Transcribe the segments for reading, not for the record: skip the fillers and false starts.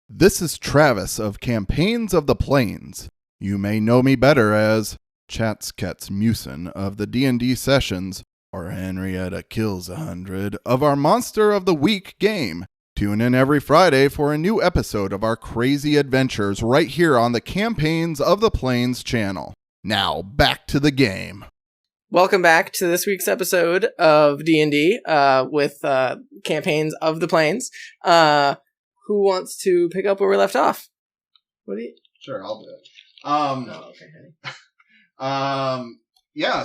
This is Travis of Campaigns of the Plains. You may know me better as Chatsketzmusen of the D&D sessions, or Henrietta Kills 100 of our Monster of the Week game. Tune in every Friday for a new episode of our crazy adventures right here on the Campaigns of the Plains channel. Now, back to the game. Welcome back to this week's episode of D&D with Campaigns of the Plains. Who wants to pick up where we left off? What do you? Sure, I'll do it.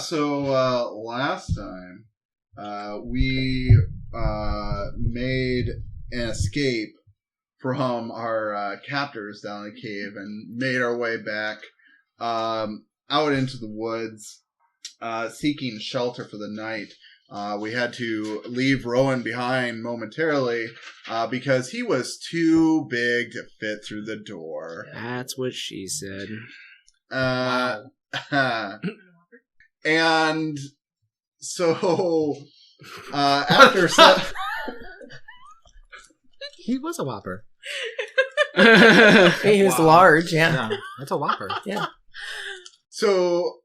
So last time we made an escape from our captors down the cave and made our way back out into the woods, seeking shelter for the night. We had to leave Rowan behind momentarily because he was too big to fit through the door. That's what she said. And so after He was a Whopper. He was large, yeah. That's a Whopper. Yeah. So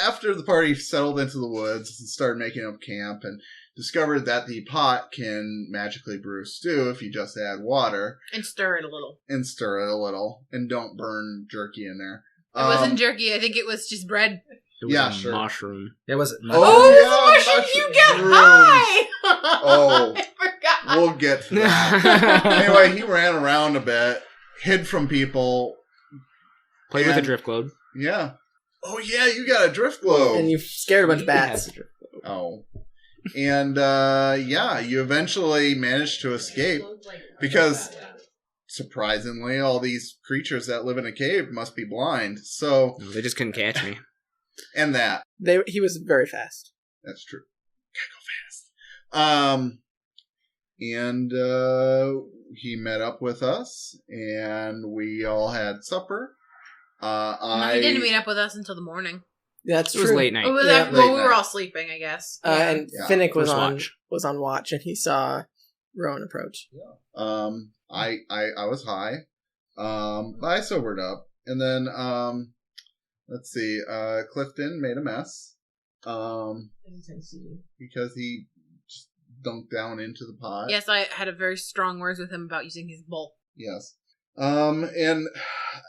after the party settled into the woods and started making up camp and discovered that the pot can magically brew stew if you just add water. And stir it a little. And don't burn jerky in there. It wasn't jerky. I think it was just bread. It was Yeah, a sure. mushroom. It was You get high! Oh. I forgot. We'll get to that. Anyway, he ran around a bit, hid from people. Played with a drift globe. Yeah. Oh, yeah, you got a drift globe. And you scared a bunch of bats. Oh. And, you eventually managed to escape because, surprisingly, all these creatures that live in a cave must be blind. So, No, they just couldn't catch me. and that. He was very fast. That's true. Gotta go fast. He met up with us, and we all had supper. No, he didn't meet up with us until the morning. That's It was true. late night. We were night. all sleeping, I guess. And Yeah. Finnick was First on watch, and he saw Rowan approach. I was high. I sobered up, and then let's see. Clifton made a mess. Because he just dunked down into the pot. Yes, I had a very strong words with him about using his bowl. Yes. And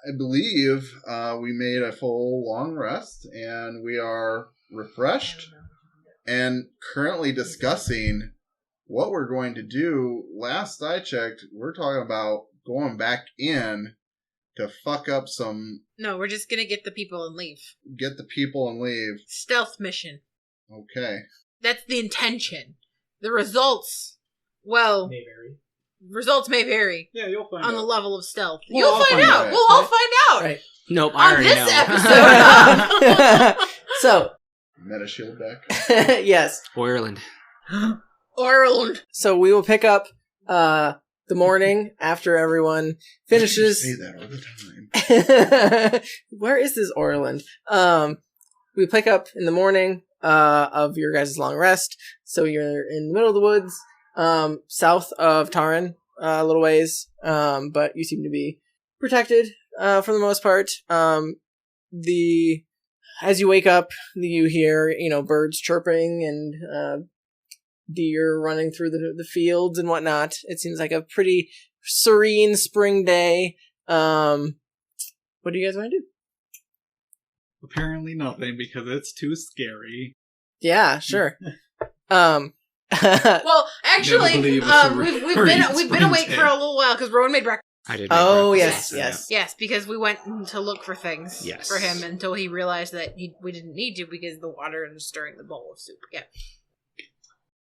I believe we made a full long rest, and we are refreshed and currently discussing what we're going to do. Last I checked, we're talking about going back in to fuck up some... No, we're just gonna get the people and leave. Get the people and leave. Stealth mission. Okay. That's the intention. The results, well... May vary. Results may vary. Yeah, you'll find on the level of stealth. We'll You'll all find find out. out. We'll all find out. Right. Nope, I On already this know. episode. So, Meta shield deck. yes. Ireland. Ireland. So we will pick up the morning after everyone finishes. You say that all the time. Where is this Orland? We pick up in the morning of your guys' long rest. So you're in the middle of the woods, south of Taran, a little ways, but you seem to be protected for the most part. As you wake up, you hear birds chirping and deer running through the fields and whatnot. It seems like a pretty serene spring day. What do you guys want to do? Apparently nothing, because it's too scary. Yeah, sure. Well, actually, Never believe it's a we've been awake for a little while because Rowan made breakfast. I did. Oh, make yes, breakfast. yes. Yes, because we went to look for things Yes. for him until he realized that we didn't need to because of the water and stirring the bowl of soup. Yeah.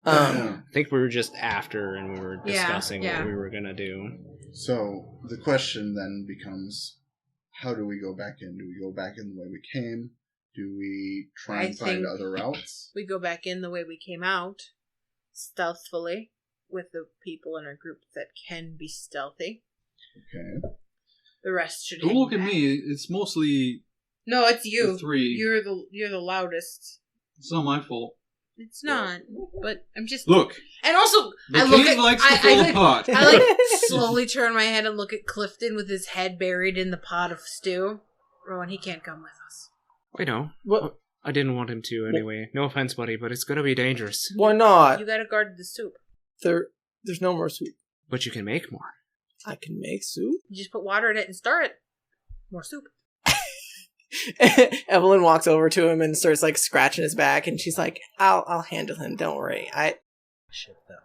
I think we were just after and we were discussing yeah. what we were gonna do. So the question then becomes, how do we go back in? Do we go back in the way we came? Do we try and find other routes? We go back in the way we came out, stealthily, with the people in our group that can be stealthy. Okay. The rest should. Don't look at me. It's mostly No, it's you. the three. You're the loudest. It's not my fault. It's not. But I'm just Look. And also, The I look cave at likes to fall apart. I slowly turn my head and look at Clifton with his head buried in the pot of stew. Rowan, he can't come with us. I know. What? I didn't want him to anyway. No offense, buddy, but it's gonna be dangerous. Why not? You gotta guard the soup. There's no more soup. But you can make more. I can make soup? You just put water in it and stir it. More soup. Evelyn walks over to him and starts like scratching his back, and she's like, "I'll handle him. Don't worry." Shit, though.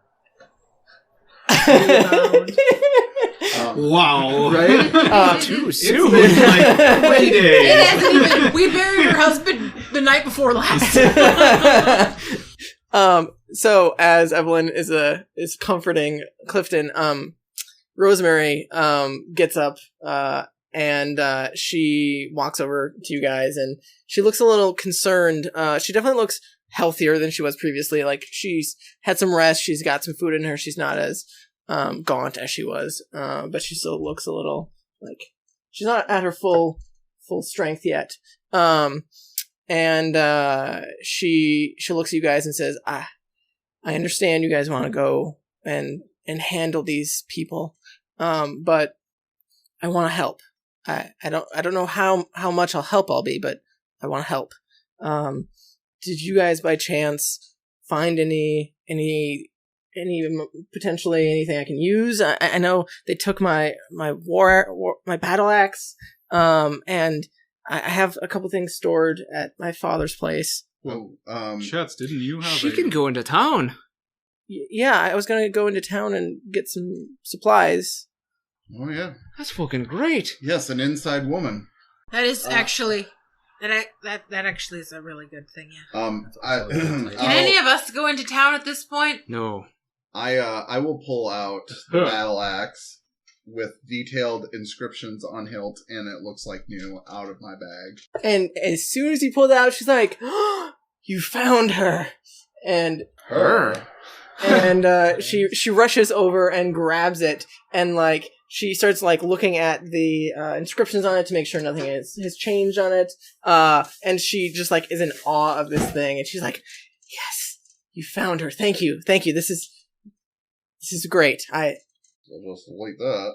Wow. Right? Too It's soon. been like 3 days. It hasn't even. We buried her husband the night before last. So as Evelyn is comforting Clifton, Rosemary gets up and she walks over to you guys, and she looks a little concerned. She definitely looks healthier than she was previously. Like, she's had some rest, she's got some food in her, she's not as gaunt as she was, but she still looks a little like she's not at her full strength yet. And she looks at you guys and says, I understand you guys want to go and handle these people, but I want to help. I don't know how much I'll be, but I want to help. Did you guys by chance find any potentially anything I can use? I know they took my battle axe, and I have a couple things stored at my father's place. Well, Shuts, didn't you have She can go into town. Yeah, I was gonna go into town and get some supplies. oh yeah. That's fucking great. Yes, an inside woman. That is actually that actually is a really good thing. Yeah. Can Can any of us go into town at this point? No. I will pull out the battle axe with detailed inscriptions on hilt, and it looks like new, out of my bag. And as soon as he pulled it out, she's like, oh, "You found her!" And Her. she rushes over and grabs it, and like she starts like looking at the inscriptions on it to make sure nothing has changed on it. And she just like is in awe of this thing, and she's like, "Yes, you found her. Thank you. This is great. We'll just delete that.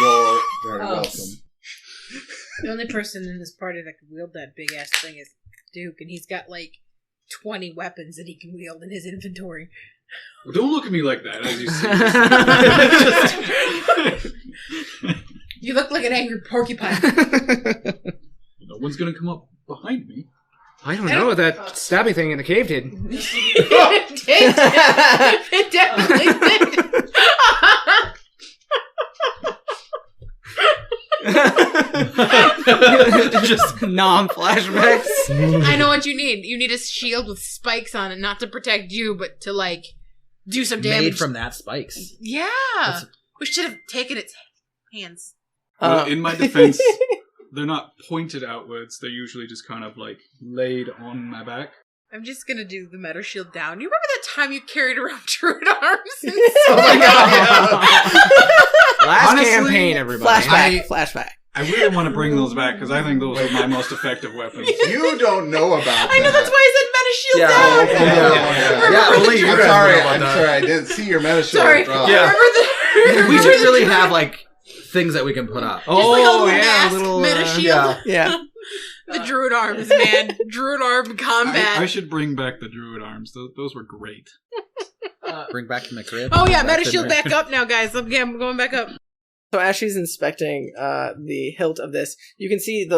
You're very welcome. The only person in this party that can wield that big ass thing is Duke, and he's got like 20 weapons that he can wield in his inventory. Well, don't look at me like that, as you see. You look like an angry porcupine. No one's gonna come up behind me. I don't know. That stabby thing in the cave did. It definitely did. Just non-flashbacks. I know what you need. You need a shield with spikes on it, not to protect you, but to like do some damage. Made from that spikes. Yeah. We should have taken its hands. Well, in my defense, they're not pointed outwards. They're usually just kind of like laid on my back. I'm just gonna do the meta shield down. You remember that time you carried around Druid arms? Oh my god! Last Honestly, campaign, everybody. Flashback. I really want to bring those back because I think those are my most effective weapons. You don't know about that. I know, that's why I said meta shield down. Yeah. Only you I'm guys sorry. know about I'm that. sorry. I didn't see your meta shield Sorry. drop. Yeah. Remember We should really have like things that we can put up. Just like a little yeah, masked little meta shield. Yeah. The Druid arms, man. Druid arm combat. I should bring back the Druid arms. Those were great. Bring back to my crib. Oh yeah, Back meta to shield my- back up now, guys. I'm going back up. So as she's inspecting the hilt of this, you can see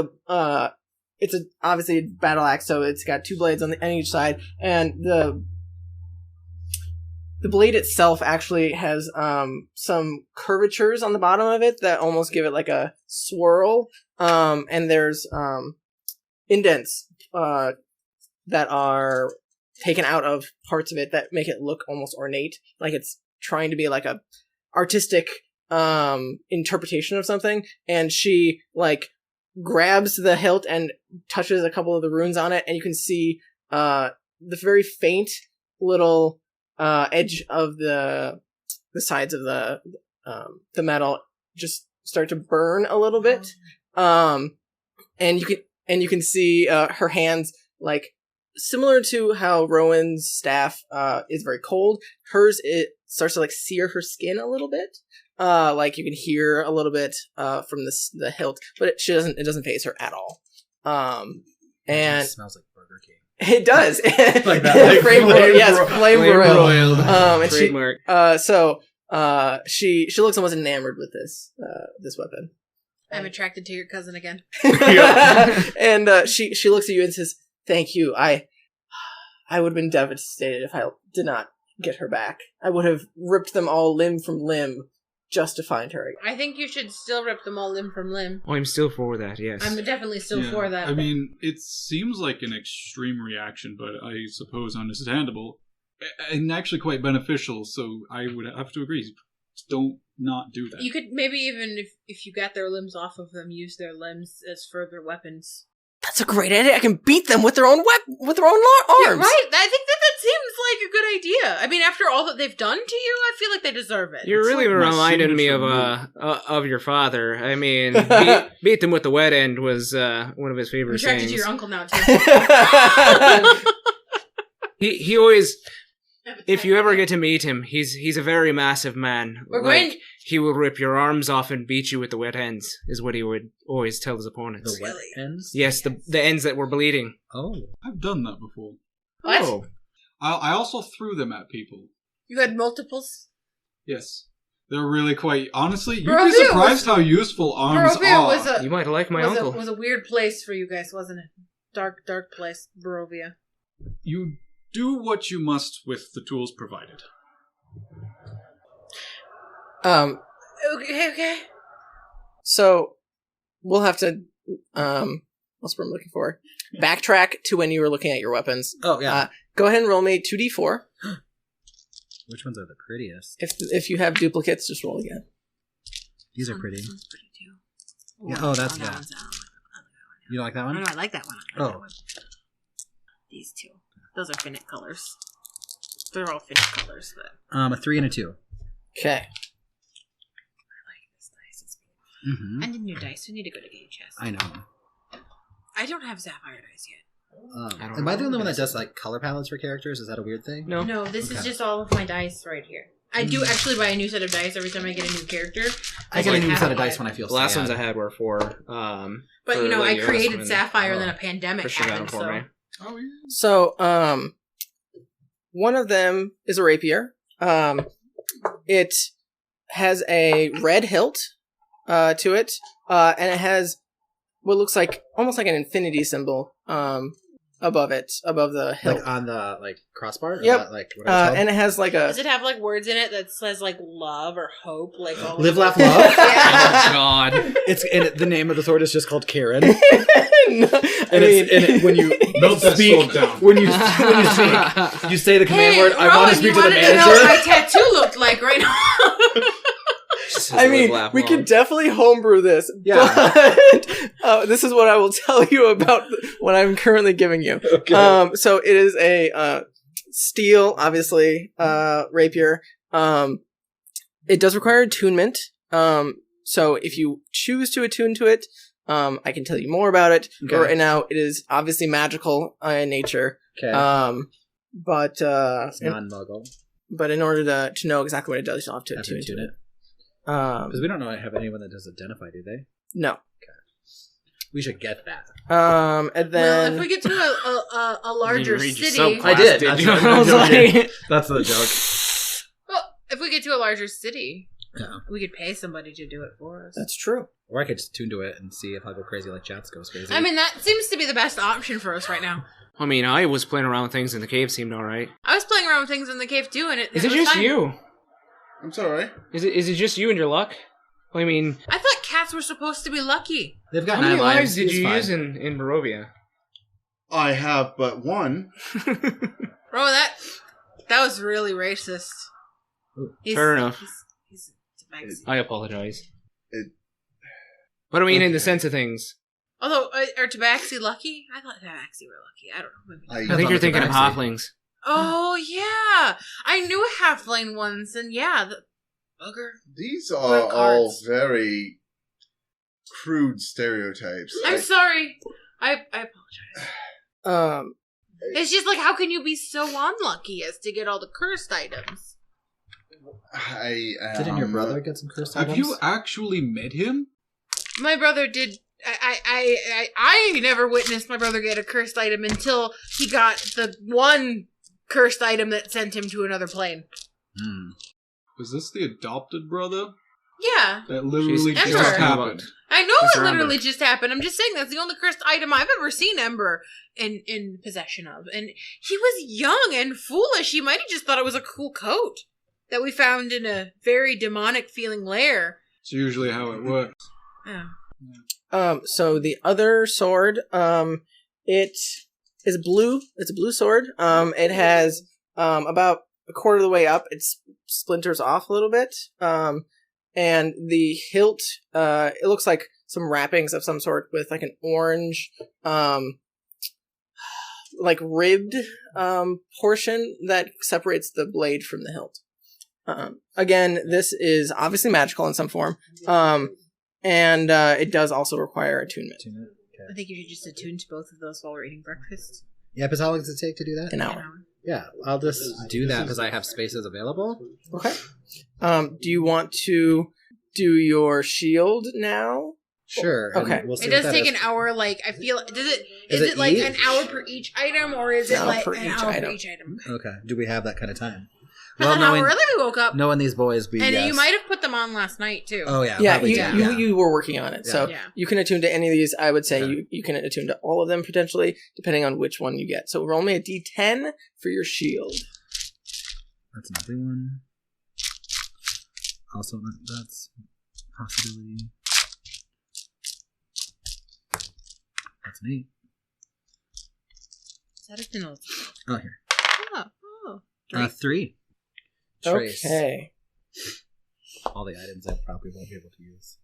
it's obviously a battle axe, so it's got two blades on each side, and the blade itself actually has some curvatures on the bottom of it that almost give it like a swirl, and there's indents that are taken out of parts of it that make it look almost ornate, like it's trying to be like a artistic interpretation of something. And she like grabs the hilt and touches a couple of the runes on it, and you can see the very faint little edge of the sides of the metal just start to burn a little bit, and you can see her hands like similar to how Rowan's staff is very cold, hers, it starts to like sear her skin a little bit. Like you can hear a little bit from the hilt, but it doesn't faze her at all. And it smells like Burger King. it does. Like that, like flame broiled. And Trademark. she looks almost enamored with this weapon. I'm attracted to your cousin again. And she looks at you and says, "Thank you. I would have been devastated if I did not get her back. I would have ripped them all limb from limb just to find her again." I think you should still rip them all limb from limb. Oh, I'm still for that, yes. I'm definitely still for that. I mean, it seems like an extreme reaction, but I suppose understandable. And actually quite beneficial, so I would have to agree. Don't not do that. You could maybe even, if you got their limbs off of them, use their limbs as further weapons. That's a great idea. I can beat them with their own arms. Yeah, right. I think that seems like a good idea. I mean, after all that they've done to you, I feel like they deserve it. You're really like my reminding me signature of your father. I mean, beat them with the wet end was one of his I'm favorite attracted sayings. to your uncle now, too. He always, if you ever get to meet him, he's a very massive man. We're going- He will rip your arms off and beat you with the wet ends, is what he would always tell his opponents. The wet ends? Yes, the ends that were bleeding. Oh. I've done that before. What? Oh. I also threw them at people. You had multiples? Yes. They're really quite... Honestly, you'd Barovia be surprised how useful arms are. You might like my uncle. Was a weird place for you guys, wasn't it? Dark place, Barovia. You do what you must with the tools provided. Okay. So we'll have to what's what I'm looking for? Backtrack to when you were looking at your weapons. Oh, yeah. Go ahead and roll me 2d4. Which ones are the prettiest? If you have duplicates, just roll again. These are pretty. This one's pretty too. Yeah, oh, that's that. One's out. You don't like that Oh, one? no, I like that one. Oh. These two. Those are Finnick colors. They're all Finnick colors, but A 3 and a 2. Okay. I like this dice. It's Mm-hmm. I need new dice. We need to go to game chest. I know. I don't have sapphire dice yet. I don't Am I know. the only one that does like color palettes for characters? Is that a weird thing? No. No, this is Okay. just all of my dice right here. I do actually buy a new set of dice every time I get a new character. I get a new have set of to dice buy when I feel The last sad. ones I had were for. But for you know, I Lady created Rosemary. sapphire, and Oh. then a pandemic Christian got happened. them for me. Oh, yeah. So, one of them is a rapier. It has a red hilt to it, and it has what looks like almost like an infinity symbol above it, above the hilt. Like on the crossbar? Or Yep. that, like what it's called? And it has like a Does it have like words in it that says like love or hope, like all Live, of laugh, it? love. Yeah. Oh God! It's and the name of the sword is just called Karen. No, When you Melt that speak, sword down. when you speak, you say the command Hey, word. I want Rowan, to speak you to the wanted to know what my manager. tattoo looked like right now. I mean, we could definitely homebrew this. Yeah. But this is what I will tell you about what I'm currently giving you. Okay. So it is a steel, obviously, rapier. It does require attunement. So if you choose to attune to it, I can tell you more about it. Okay. But right now, it is obviously magical in nature. Okay. But It's non-muggle. but in order to know exactly what it does, you'll have to Have to attune to tune it. it. Because we don't know have anyone that does identify, do they? No. We should get that. And Well, then if we get to a larger read your city, subclass, I did. did That's you? what I was I'm joking. like, That's the joke. well, if we get to a larger city, Yeah. we could pay somebody to do it for us. that's true. Or I could just tune to it and see if I go crazy like Chats goes crazy. I mean, that seems to be the best option for us right now. I mean, I was playing around with things in the cave. Seemed all right. I was playing around with things in the cave too, and it Is it it was just fine. you? I'm sorry. Is it just you and your luck? I mean, I thought cats were supposed to be lucky. They've got how many 9 lives lives. did It's you fine. use in Barovia? I have but one. Bro, that was really racist. Fair enough. He's Tabaxi. I apologize. It- But I mean, in the Okay. sense of things, Although, are Tabaxi lucky? I thought Tabaxi were lucky. I don't know. Maybe. I think you're thinking of Tabaxi. halflings. Oh, yeah. I knew a halfling once, and yeah, the bugger. These Or are all cards. very crude stereotypes. I'm sorry. I apologize. It's just like, how can you be so unlucky as to get all the cursed items? Didn't your brother get some cursed items? Have you actually met him? My brother did. I never witnessed my brother get a cursed item until he got the one cursed item that sent him to another plane. Was this the adopted brother? Yeah. That literally She's just Ember. happened. I know That's it her literally Ember. just happened. I'm just saying that's the only cursed item I've ever seen Ember in possession of. And he was young and foolish. He might have just thought it was a cool coat that we found in a very demonic feeling lair. It's usually how it works. Yeah. So the other sword, it is blue. It's a blue sword. It has about a quarter of the way up. It splinters off a little bit. And the hilt, it looks like some wrappings of some sort with like an orange, like ribbed portion that separates the blade from the hilt. Again, this is obviously magical in some form. And it does also require attunement. Okay. I think you should just attune to both of those while we're eating breakfast. Yeah, because how long does it take to do that? An hour. Yeah, I'll just do that because I have spaces available. Okay. Do you want to do your shield now? Sure. and Okay. We'll see It what does that take is. an hour. Like, I feel. Is Is it it like each? an hour per each item, or is it Hour like per an each hour item. per each item? Okay. Do we have that kind of time? That's how early we woke up. knowing these boys, we And yes. you might have put them on last night too. Oh yeah. Yeah, probably you, did, you, yeah. you were working on it. So Yeah. you can attune to any of these. I would say Okay. you can attune to all of them potentially, depending on which one you get. So roll me a d10 for your shield. That's another one. Also, that's a possibility. That's an 8. Is that a penalty? Oh, here. Oh. 3. Trace. Okay. All the items I probably won't be able to use.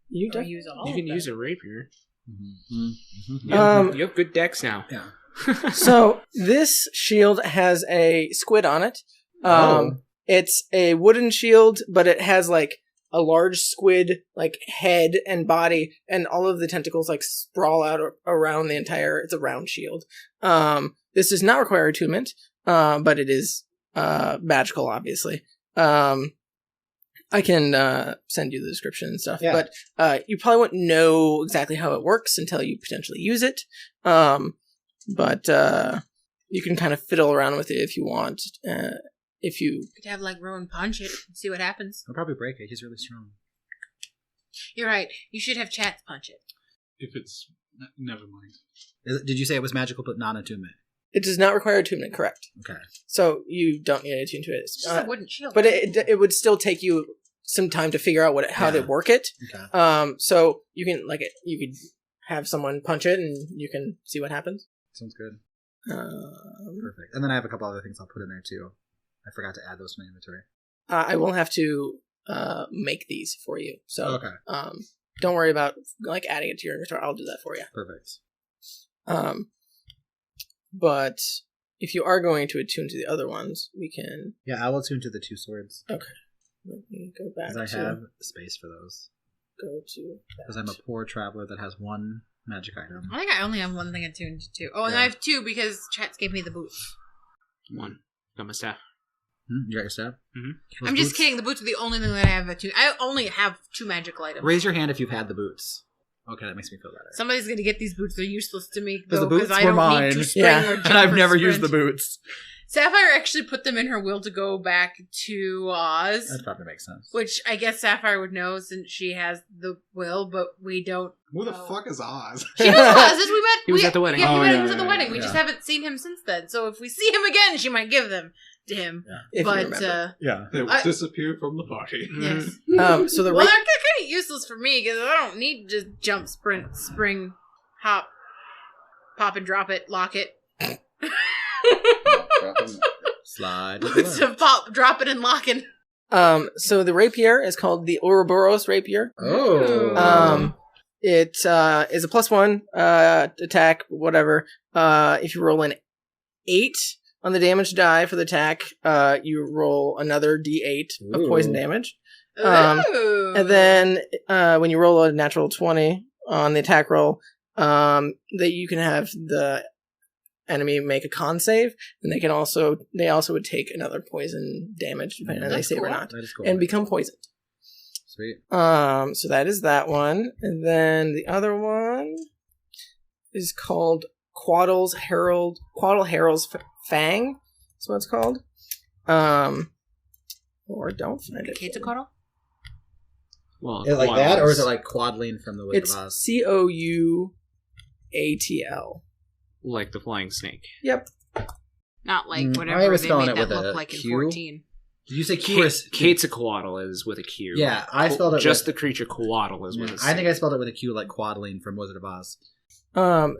You Don't do. use all You of can them. use a rapier. Mm-hmm. You have good decks now. Yeah. So this shield has a squid on it. Oh. It's a wooden shield, but it has like a large squid like head and body, and all of the tentacles like sprawl out around the entire. It's a round shield. This does not require attunement, but it is magical, obviously. I can send you the description and stuff, Yeah. but you probably won't know exactly how it works until you potentially use it. But you can kind of fiddle around with it if you want. If you You could have like Rowan punch it and see what happens. I'll probably break it. He's really strong. You're right. You should have Chats punch it. If it's... Never mind. Did you say it was magical but non-attunement? it does not require attunement, correct? Okay. So you don't need to attune to it. It's just a wooden shield. But it would still take you some time to figure out how to work it. Okay. So you can you could have someone punch it and you can see what happens. Sounds good. Perfect. And then I have a couple other things I'll put in there too. I forgot to add those to my inventory. I will have to make these for you. So Okay. don't worry about adding it to your inventory. I'll do that for you. Perfect. But if you are going to attune to the other ones, we can. Yeah, I will tune to the 2 swords. Okay. Let me go back. Because I have space for those. Go to. Because I'm a poor traveler that has 1 magic item. I think I only have one thing attuned to. Oh, and Yeah. I have 2 because Chats gave me the boots. One. Got my staff. You got your staff? Mm-hmm. I'm just kidding. The boots are the only thing that I have attuned. I only have 2 magical items. Raise your hand if you've had the boots. Okay, that makes me feel better. Somebody's gonna get these boots. They're useless to me Because the because boots I were don't mine. need to spring Yeah. or jump And I've or never sprint. used the boots. Sapphire actually put them in her will to go back to Oz, That probably makes sense. which I guess Sapphire would know since she has the will, but we don't. Who the know. fuck is Oz? She knows Oz. As we met. He was at the wedding. Yeah, Oh, he yeah, was at the yeah, wedding. yeah. We just Yeah. haven't seen him since then. So if we see him again, she might give them to him. If you But remember. Yeah. They I- disappeared from the party. yes. So the Well, they're kind of useless for me because I don't need to just jump, sprint, spring, hop, pop and drop it, lock it. Slide. to pop, drop it, and lock it. So the rapier is called the Ouroboros rapier. Oh. It is a +1 attack, whatever. If you roll an 8 on the damage die for the attack, you roll another d8 of poison Ooh. damage. Ooh. And then when you roll a natural 20 on the attack roll, that you can have the enemy make a con save, and they also would take another poison damage depending on if they save or not, That is cool. and become poisoned. Sweet. So that is that one, and then the other one is called Quaddle's Herald's Fang. That's what it's called. Or don't find it. Quetzalcoatl? Well, Is it like that, or Quaddles. is it like Quadling from the Wizard It's of Oz? Couatl. Like the flying snake. Yep. Not like I whatever was they spelling made it that with look a like in Q. 14. Did you say Q or Quetzalcoatl is with a Q. Yeah, I spelled it Just with... the creature Coatl is with a C. I think I spelled it with a Q like Quadling from Wizard of Oz.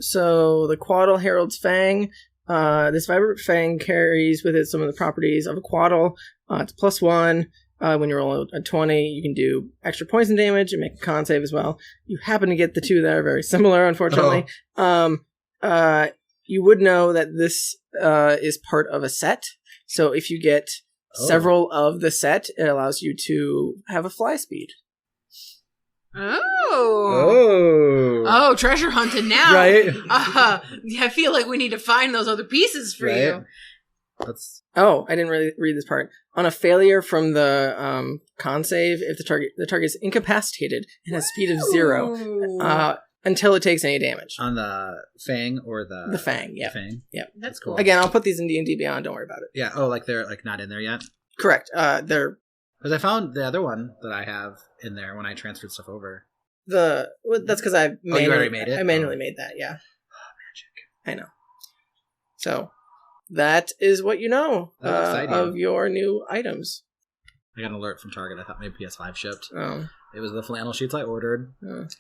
So the Quaddle Herald's Fang. This vibrant fang carries with it some of the properties of a Quaddle. It's +1. When you roll a 20, you can do extra poison damage and make a con save as well. You happen to get the two that are very similar, unfortunately. You would know that this is part of a set. So if you get several of the set, it allows you to have a fly speed. Oh, treasure hunting now. Right? I feel like we need to find those other pieces for Right. you. That's Oh, I didn't really read this part. On a failure from the con save, if the target is incapacitated and has speed of 0 until it takes any damage. on the Fang or the Fang, yeah. Fang. Yep. That's cool. Again, I'll put these in D&D Beyond. Don't worry about it. Yeah. Oh, like they're like not in there yet. Correct. They're Because I found the other one that I have in there when I transferred stuff over. that's because I you already made it? I manually made that. Yeah. Magic. I know. So that is what you know That's exciting. of your new items. I got an alert from Target. I thought maybe PS5 shipped. Oh. It was the flannel sheets I ordered.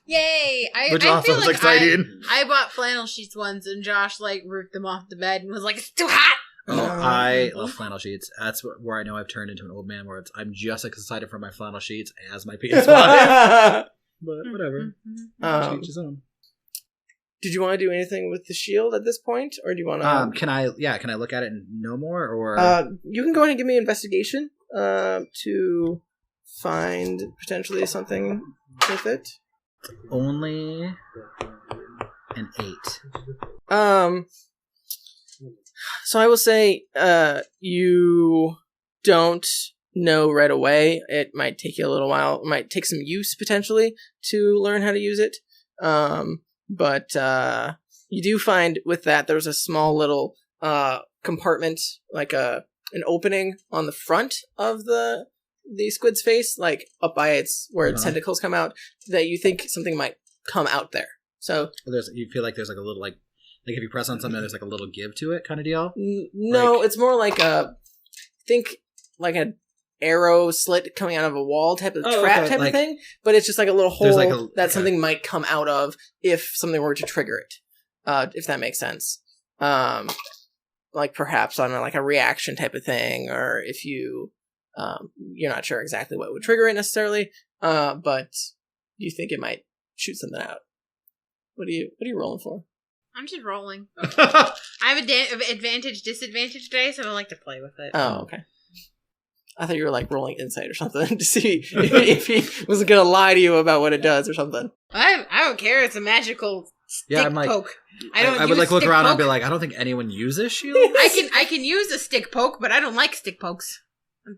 Yay! Which I also feel was like exciting. I bought flannel sheets once, and Josh like ripped them off the bed and was like, "It's too hot." Oh, No. I love flannel sheets. That's where I know I've turned into an old man. Where I'm just as excited for my flannel sheets as my PS5. But whatever. Each his own. Did you want to do anything with the shield at this point, or do you want to? Can I look at it and know more, or You can go ahead and give me an investigation to find potentially something with it. only an 8? So I will say, you don't know right away. It might take you a little while. It might take some use potentially to learn how to use it. But you do find with that there's a small little compartment, like an opening on the front of the squid's face, like up by its where its tentacles come out, that you think something might come out there. So you feel like there's like a little like if you press on something, there's like a little give to it kind of deal. No, it's more like think like an arrow slit coming out of a wall type of trap type of thing, but it's just like a little hole that something might come out of if something were to trigger it, if that makes sense. Like perhaps on like a reaction type of thing, or if you're not sure exactly what would trigger it necessarily, but you think it might shoot something out. What are you rolling for? I'm just rolling. I have advantage, disadvantage today, so I like to play with it. Oh, okay. I thought you were like rolling insight or something to see if he was going to lie to you about what it does or something. I don't care. It's a magical stick I'm like, poke. I would like look around and be like, I don't think anyone uses shields. I can use a stick poke, but I don't like stick pokes.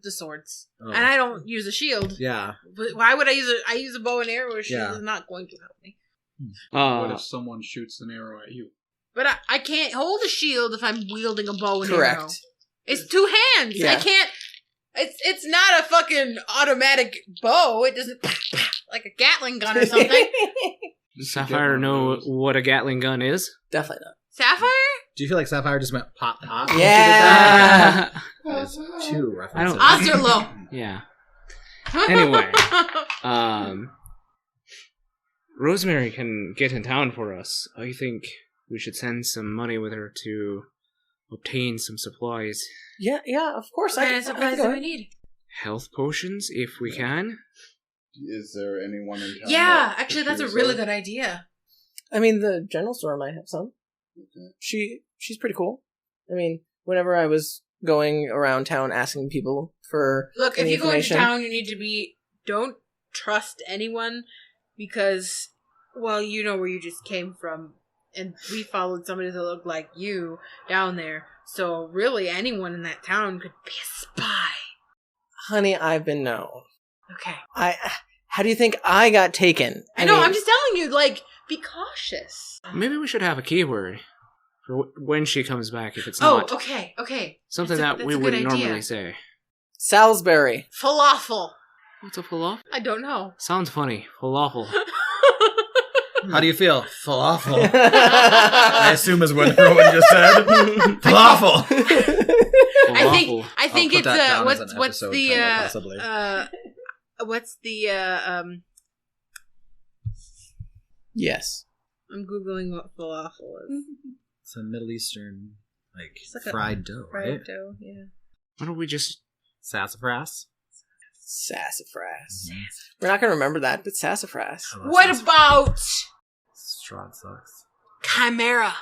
The swords, and I don't use a shield. Yeah. But why would I use I use a bow and arrow? A shield Yeah. is not going to help me. What if someone shoots an arrow at you? But I can't hold a shield if I'm wielding a bow and Correct. arrow. It's 2 hands. Yeah. I can't. It's not a fucking automatic bow. It doesn't like a Gatling gun or something. Does Sapphire know what a Gatling gun is? Definitely not. Sapphire? Do you feel like Sapphire just went pop pop? Yeah. That is 2 references. I don't- Osterlo. Yeah. Anyway, Rosemary can get in town for us. I think we should send some money with her to obtain some supplies. Yeah, of course. What I kind of can supplies go do we ahead. need? Health potions, if we can. Is there anyone in town? Yeah, that actually, that's a procures really those? good idea. I mean, the general store might have some. Okay. She's pretty cool. I mean, whenever I was going around town asking people for Look, if any you go into information, town, you need to don't trust anyone because, well, you know where you just came from, and we followed somebody that looked like you down there. So really, anyone in that town could be a spy. Honey, I've been known. Okay. How do you think I got taken? I know. I'm just telling you, like, be cautious. Maybe we should have a keyword for when she comes back. If it's not okay. something That's that a we good wouldn't idea. normally say. Salisbury. Falafel. What's a falafel? I don't know. Sounds funny. Falafel. How do you feel? Falafel. I assume is what Rowan just said. Falafel. Falafel. I think I'll it's put that down as an what's episode the title, possibly. what's the Yes. I'm googling what falafel is. It's a Middle Eastern, like a fried dough, right? Fried dough, yeah. Why don't we just... Sassafras. Sassafras. Mhm. We're not going to remember that, but sassafras. I love What sassafras. about Strahd sucks. chimera?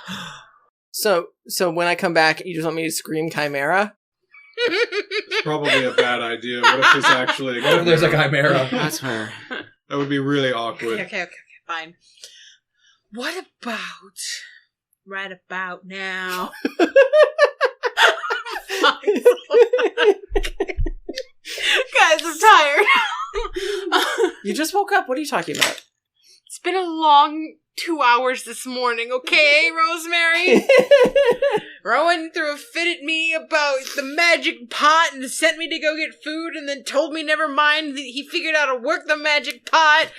So when I come back, you just want me to scream chimera? It's probably a bad idea. What if there's actually What if there's a chimera? That's fair. That would be really awkward. Okay, fine. What about right about now? Guys, I'm tired. You just woke up. What are you talking about? It's been a long 2 hours this morning, okay, Rosemary? Rowan threw a fit at me about the magic pot and sent me to go get food and then told me never mind that he figured out how to work the magic pot.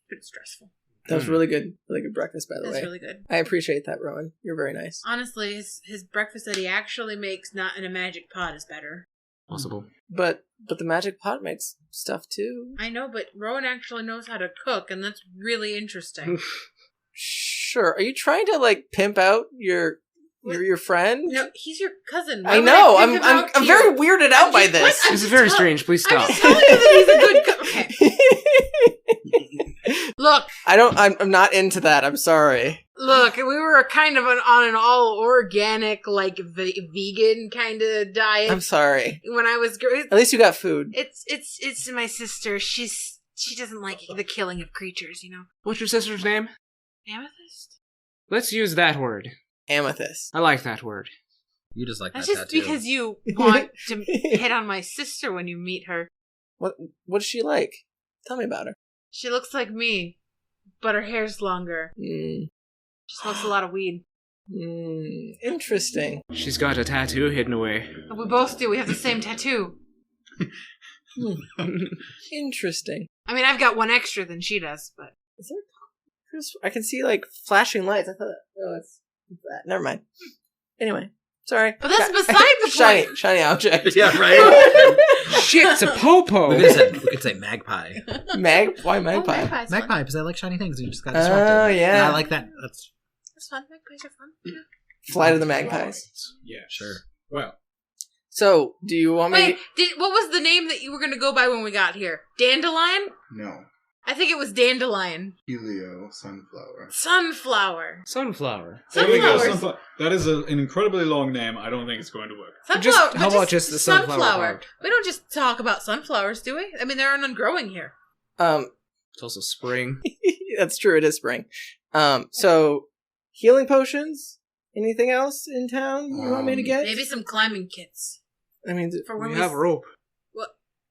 It's stressful. That was really good. Really good breakfast, by the way. That's really good. I appreciate that, Rowan. You're very nice. Honestly, his breakfast that he actually makes not in a magic pot is better. Possible. But the magic pot makes stuff too. I know, but Rowan actually knows how to cook, and that's really interesting. Sure. Are you trying to like pimp out your friend? No, he's your cousin. I Why would know. pick him out I'm here? very weirded out by What? this. I'm This is just very tell- strange. Please I'm stop. just telling you that he's a good cook. Okay. Look, I'm not into that. I'm sorry. we were kind of on an all organic, like vegan kind of diet I'm sorry. when I was. At least you got food. It's my sister. She doesn't like the killing of creatures. You know, What's your sister's name? amethyst. Let's use that word. Amethyst. I like that word. You just like That's that just tattoo. because you want to hit on my sister when you meet her. What's she like? Tell me about her. She looks like me, but her hair's longer. She smokes a lot of weed. Interesting. She's got a tattoo hidden away. We both do. We have the same tattoo. Interesting. I mean, I've got one extra than she does, but Is there? I can see like flashing lights. I thought, it's that. Never mind. Anyway, sorry. But that's beside the point. Shiny object. Yeah, right. Shit, it's a popo! we could say magpie. Why magpie? Magpie's fun. Magpie, because I like shiny things. You just got Oh, distracted. yeah. And I like that. That's That's fun. Magpies are fun. Yeah. Flight of the Magpies. Yeah, sure. Well, So, do you want me? Wait, what was the name that you were going to go by when we got here? Dandelion? No. I think it was Dandelion. Helio sunflower. Sunflower. Sunflower. there we go. Sunflowers. That is an incredibly long name. I don't think it's going to work. Sunflower. How about just the sunflower part? We don't just talk about sunflowers, do we? I mean, there are none growing here. It's also spring. That's true. It is spring. So healing potions. Anything else in town you want me to get? Maybe some climbing kits. I mean, For when We have rope.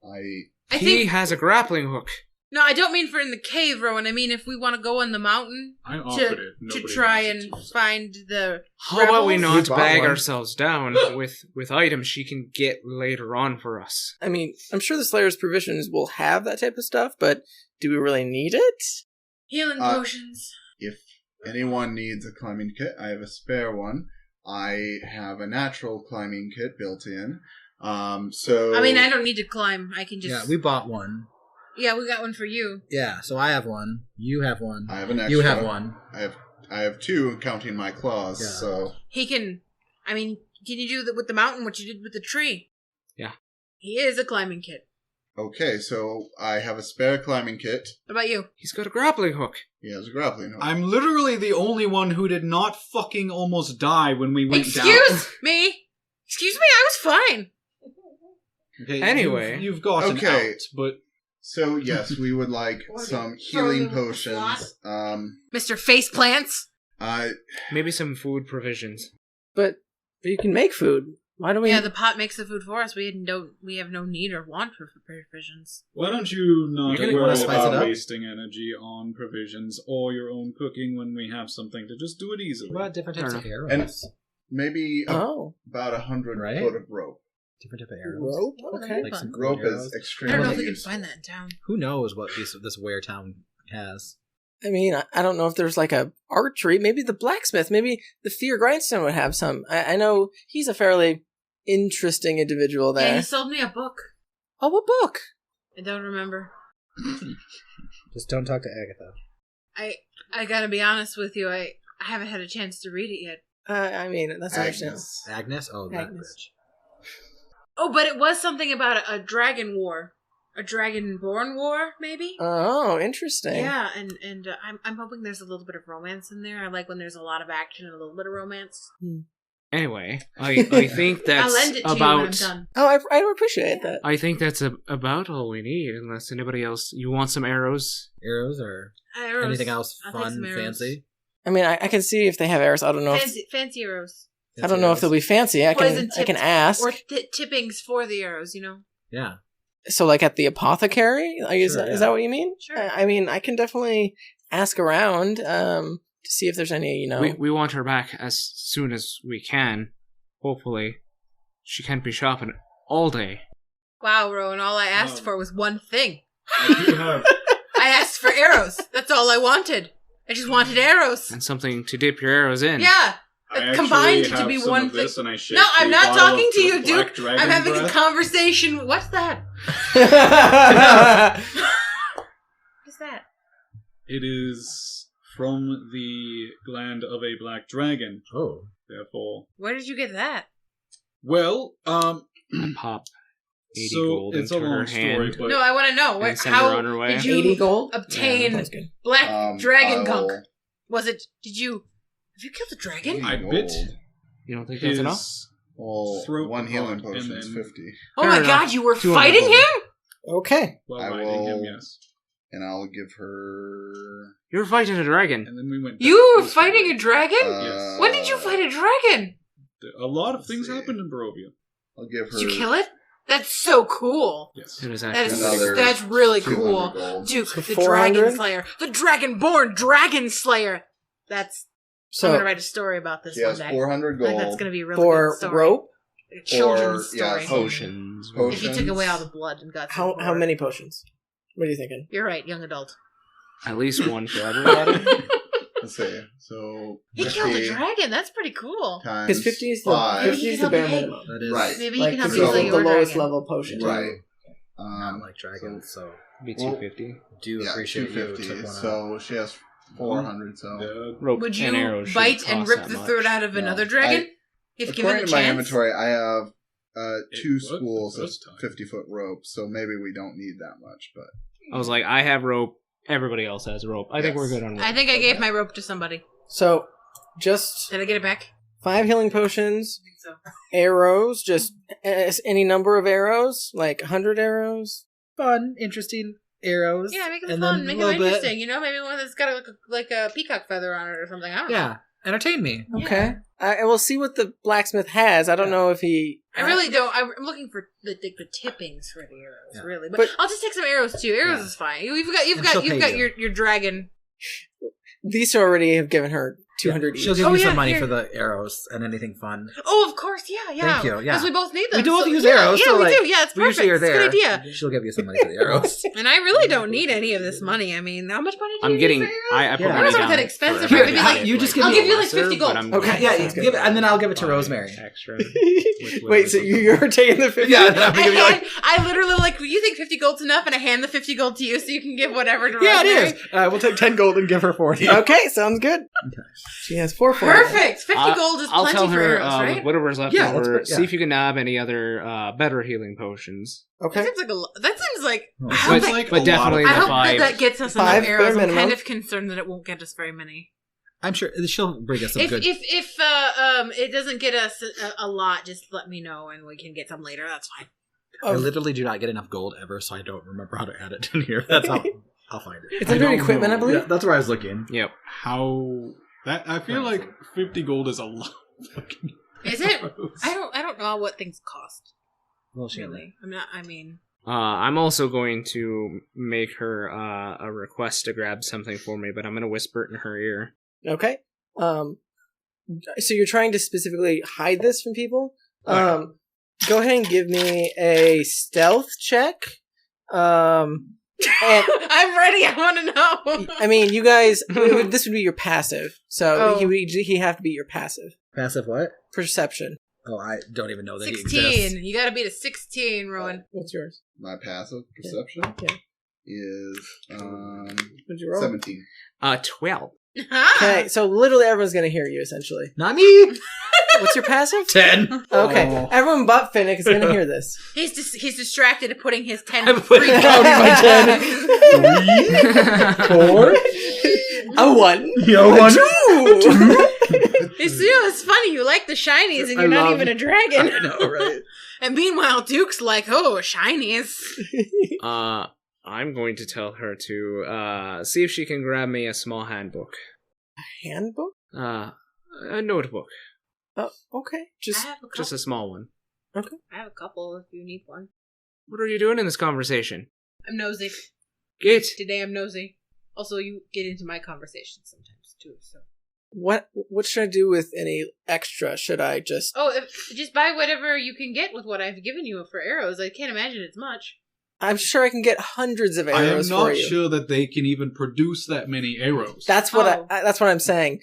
I He think. has a grappling hook. No, I don't mean for in the cave, Rowan. I mean if we want to go on the mountain I offered it. to Nobody try wants and it. find the. How about we Rebels? not We bought bag one. ourselves down with items she can get later on for us? I mean, I'm sure the Slayer's provisions will have that type of stuff, but do we really need it? Healing potions. If anyone needs a climbing kit, I have a spare one. I have a natural climbing kit built in. So I mean, I don't need to climb. I can just. Yeah, we bought one. Yeah, we got one for you. Yeah, so I have one. You have one. I have an extra. You have one. I have two, counting my claws. Yeah. So He can. I mean, can you do with the mountain what you did with the tree? Yeah. He is a climbing kit. okay, so I have a spare climbing kit. What about you? He's got a grappling hook. He has a grappling hook. I'm literally the only one who did not fucking almost die when we went down. Excuse me. I was fine. Okay, Anyway. you've gotten Okay. out, but So yes, we would like some healing potions. Mr. Faceplants. Maybe some food provisions. But you can make food. Why do we? Yeah, the pot makes the food for us. We have no need or want for provisions. Why don't you not You're gonna worry spice it about up? wasting energy on provisions or your own cooking when we have something to just do it easily? What about different types of arrows? And maybe Oh, about 100 Right? foot of rope. Different type of arrows. rope. Oh, Okay. Like some Rope arrows. is I extremely don't know if we can useful. find that in town. Who knows what this where town has? I mean, I don't know if there's like a archery. Maybe the blacksmith. Maybe the Fear Grindstone would have some. I know he's a fairly interesting individual there. Yeah, he sold me a book. Oh, what book? I don't remember. Just don't talk to Agatha. I gotta be honest with you. I haven't had a chance to read it yet. I mean, that's understandable. Agnes. Agnes? Oh, that Agnes. bitch. Oh, but it was something about a dragon war, a dragonborn war, maybe. Oh, interesting. Yeah, and I'm hoping there's a little bit of romance in there. I like when there's a lot of action and a little bit of romance. Anyway, I think that's I'll lend it to you when I'm about. done. Oh, I appreciate that. I think that's about all we need. Unless anybody else, you want some arrows? Arrows or Arrows. anything else I'll take fun, some arrows. fancy? I mean, I can see if they have arrows. I don't know. Fancy arrows. I don't know if they'll be fancy. I Poison can tipped ask. Or tippings for the arrows, you know? Yeah. So, like at the apothecary, is Sure, is yeah. that what you mean? Sure. I mean, I can definitely ask around to see if there's any. We want her back as soon as we can. Hopefully, she can't be shopping all day. Wow, Rowan, all I asked for was one thing. I do have I asked for arrows. That's all I wanted. I just wanted arrows. And something to dip your arrows in. Yeah. I Combined actually to be have some one of this thing. and I shake No, I'm the not bottle talking of to you, Black Duke. Dragon I'm having a breath. conversation. What's that? What's that? It is from the gland of a black dragon. Oh. Therefore, Where did you get that? well, I pop 80 so gold it's a into her long story, hand. but No, I want to know. And send her on her way. Did you 80 gold. obtain Sounds good. black dragon I gunk? will- Was it? Have you killed a dragon? I gold. bit You don't think that's enough? his Well, throat one healing apart, potion and is then- 50. Oh Fair my enough. god, you were 200 fighting gold. him? Okay. while I riding him, will- yes. And I'll give her... You're fighting a dragon. And then we went. You were this fighting way. a dragon? Yes. When did you fight a dragon? A lot of things Let's see. happened in Barovia. I'll give her... Did you kill it? That's so cool. Yes. It was That actually is, Another that's really 200 cool. gold. Duke, So the 400? Dragon Slayer. The Dragonborn Dragon Slayer. That's... I'm going to So write a story about this She one has day. 400 I gold. think that's going to be a really for good story. rope, A children's story. potions. If you took away all the blood and guts. how many potions? What are you thinking? You're right, young adult. At least one for everybody. Let's see. So... He killed a 50 dragon. That's pretty cool. Times Because 50 is the 5. 50 is the bare Maybe. minimum. That is Right. Maybe you Like can help this me is play the your lowest dragon. level potion. Right. I don't like dragons, so Be 250. do Yeah, appreciate you 250. took one out. So she has 400, so... Yeah. Rope Would you and arrows. bite shouldn't and cost rip that the much. throat out of No. another dragon? If given According the to my chance? inventory, I have two What? spools The of first time. 50-foot rope, so maybe we don't need that much, but... I was like, I have rope. Everybody else has rope. I think Yes. we're good on rope. I think I gave my rope to somebody. So just Did I get it back? 5 healing potions, I think so. arrows, just any number of arrows, like 100 arrows. Fun, interesting arrows. Yeah, make it and fun. then Make a it little bit- interesting. You know, maybe one that's got like a peacock feather on it or something. I don't know. Yeah, entertain me. Okay. I will see what the blacksmith has. I don't know if he. I really don't. I'm looking for the tippings for the arrows, Yeah. really. But But- I'll just take some arrows too. Arrows Yeah. is fine. You've And she'll pay got you. your dragon. These already have given her 200 She'll each. give Oh, you yeah, some money here. for the arrows and anything fun. Oh, of course, yeah. Thank you, yeah. Because we both need them. We do both so- use yeah, arrows, Yeah, so, we like, do. Yeah, it's We perfect. usually are It's a there. good idea. She'll give you some money for the arrows. And I really don't need any of this money. I mean, how much money do you I'm need getting. for arrows? I put Yeah. money Arrows aren't down that expensive. for Maybe everybody. like- You just give I'll me give you like lesser, 50 but gold. I'm Okay, going yeah, to you give it, and then I'll give it to buy Rosemary. Extra. Wait, so you're taking the 50? Yeah, I'm gonna give you like, I literally like. You think 50 gold's enough, and I hand the 50 gold to you, so you can give whatever to yeah, Rosemary. it is. We'll take 10 gold and give her 40. Okay, sounds good. She has 4 for it. Perfect. 50 gold is I'll plenty tell for her arrows, right? whatever's left Yeah, over. that's- yeah. See if you can nab any other better healing potions. Okay. That seems like that seems like. Oh. I hope, But, that, like but a definitely lot I the hope five. that gets us 5 enough arrows. bare I'm minimum. kind of concerned that it won't get us very many. I'm sure she'll bring us some If good. it doesn't get us a lot, just let me know and we can get some later. That's fine. I literally do not get enough gold ever, so I don't remember how to add it in here. That's how I'll find it. It's under don't equipment, know. I believe. Yeah, that's where I was looking. Yep. How that I feel like 50 gold is a lot. Of fucking Is it? arrows. I don't know what things cost. Well, she Really, I'm not. I mean, I'm also going to make her a request to grab something for me, but I'm going to whisper it in her ear. Okay. So you're trying to specifically hide this from people? Go ahead and give me a stealth check. And I'm ready. I want to know. I mean, you guys, this would be your passive. So Oh. he'd have to be your passive. Passive what? Perception. Oh, I don't even know that he 16. exists. You got to beat a 16, Rowan. What's yours? My passive perception Yeah. is What'd you roll? 17. 12. Okay, so literally everyone's going to hear you, essentially. Not me! What's your passive? 10. Okay, Oh. everyone but Finnick is going to hear this. He's distracted at putting his 10 I'm free counting my 10. 3, 4, A 1. yo, A 1, 2. It's funny. You like the shinies, and you're not even a dragon. I know, right? And meanwhile, Duke's like, oh, shinies. I'm going to tell her to see if she can grab me a small handbook. Handbook? A notebook. Oh, okay. I have a couple. Just a small one. I have a couple if you need one. What are you doing in this conversation? I'm nosy. Git! Today I'm nosy. Also, you get into my conversations sometimes too. So. What should I do with any extra? Should I just... Oh, just buy whatever you can get with what I've given you for arrows. I can't imagine it's much. I'm sure I can get hundreds of I am arrows for not you. sure that they can even produce that many arrows. That's what Oh. that's what I'm saying.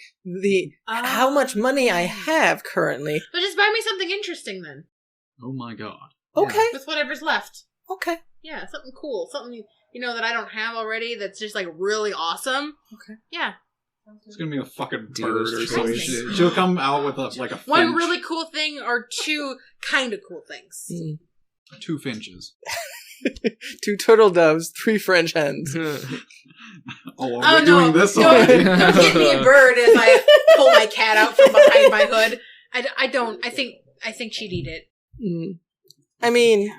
How much money I have currently. But just buy me something interesting then. Oh my god. Okay. With whatever's left. Okay. Yeah, something cool. Something, that I don't have already that's just, like, really awesome. Okay. Yeah. It's gonna be a fucking Dude, bird or it's some crazy. shit. She'll come out with like a finch. One really cool thing or two kind of cool things. 2 finches. 2 turtle doves, 3 French hens. Oh, Oh, we're doing this don't already. get me a bird as I pull my cat out from behind my hood. I don't. I think she'd eat it. I mean,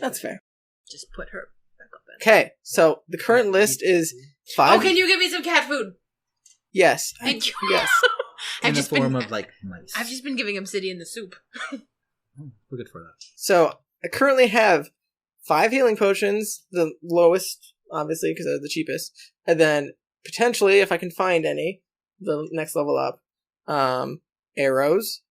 that's fair. Just put her back up in. Okay, so the current list is 5. Oh, can you give me some cat food? Yes. Thank you. Yes. In the form of, like, mice. I've just been giving obsidian the soup. We're good for that. So I currently have 5 healing potions, the lowest, obviously, because they're the cheapest. And then, potentially, if I can find any, the next level up, arrows,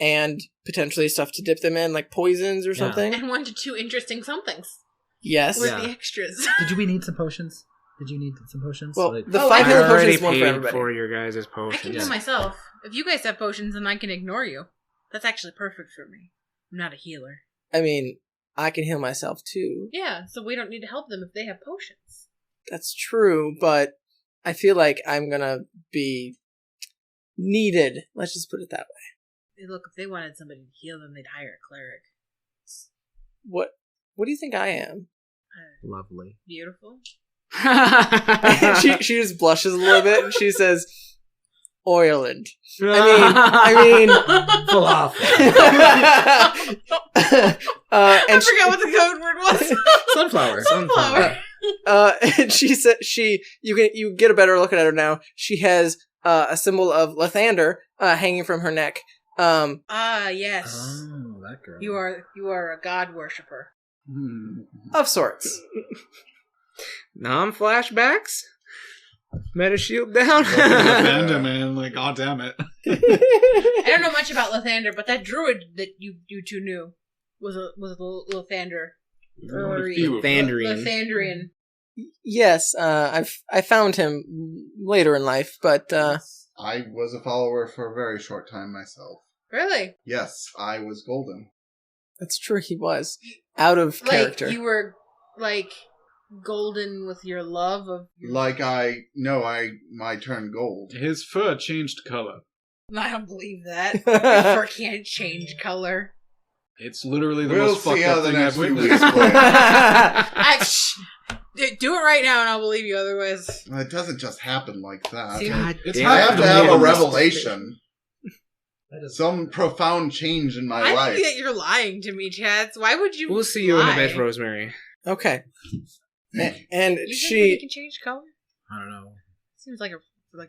and potentially stuff to dip them in, like poisons or Yeah. something. And 1 to 2 interesting somethings. Yes. Where's Yeah. the extras? Did we need some potions? Did you need some potions? Well, Like- the Oh, 5 I healing already potions is one for paid everybody. for your guys' I can potions. heal myself. If you guys have potions, then I can ignore you. That's actually perfect for me. I'm not a healer. I mean, I can heal myself too. Yeah, so we don't need to help them if they have potions. That's true, but I feel like I'm gonna be needed. Let's just put it that way. Hey, look, if they wanted somebody to heal them, they'd hire a cleric. What do you think I am? Lovely. Beautiful. she just blushes a little bit and she says, Ireland. I mean, Falafel. I and forgot what the code word was. Sunflower. Sunflower. and she said you get a better look at her now. She has a symbol of Lathander hanging from her neck. Yes. Oh, that girl. You are a god worshipper. Of sorts. Non-flashbacks? Meta shield down? Panda man, like, god damn it. I don't know much about Lathander, but that druid that you two knew was a Lathander. Thandrian. Lathandrian. Yes, I found him later in life, but I was a follower for a very short time myself. Really? Yes, I was golden. that's true. He was out of character. Like you were like golden with your love of. Like I turned gold. His fur changed color. I don't believe that. Your fur can't change color. It's literally the We'll most see fucked how up the thing next I've few witnessed. weeks play. Do it right now, and I'll believe you. Otherwise, It doesn't just happen like that. See, God It's damn I it. have to have a revelation. some profound change in my I life. think that you're lying to me, Chats. Why would you? We'll see you in a lie? bit, Rosemary. Okay. And You think you she can change color? I don't know. Seems like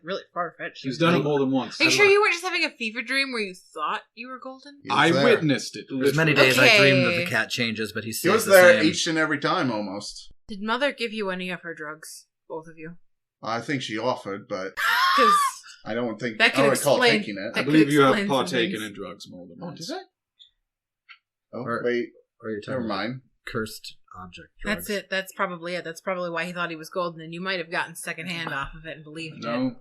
really far fetched. He's done it more than once. Are you sure you weren't just having a fever dream where you thought you were golden? He was I there. witnessed it. There's many days I Okay. dream that the cat changes, but he He stays was the there same. each and every time, almost. Did Mother give you any of her drugs? Both of you? I think she offered, but Because I don't think That I could don't recall explain- taking it. I that believe could you have explain some partaken things. in drugs more than Oh, once. did I? Oh, Or- wait. Or you're Never talking about mind. cursed object that's drugs. it. That's probably it. That's probably why he thought he was golden, and you might have gotten secondhand off of it and believed it. No.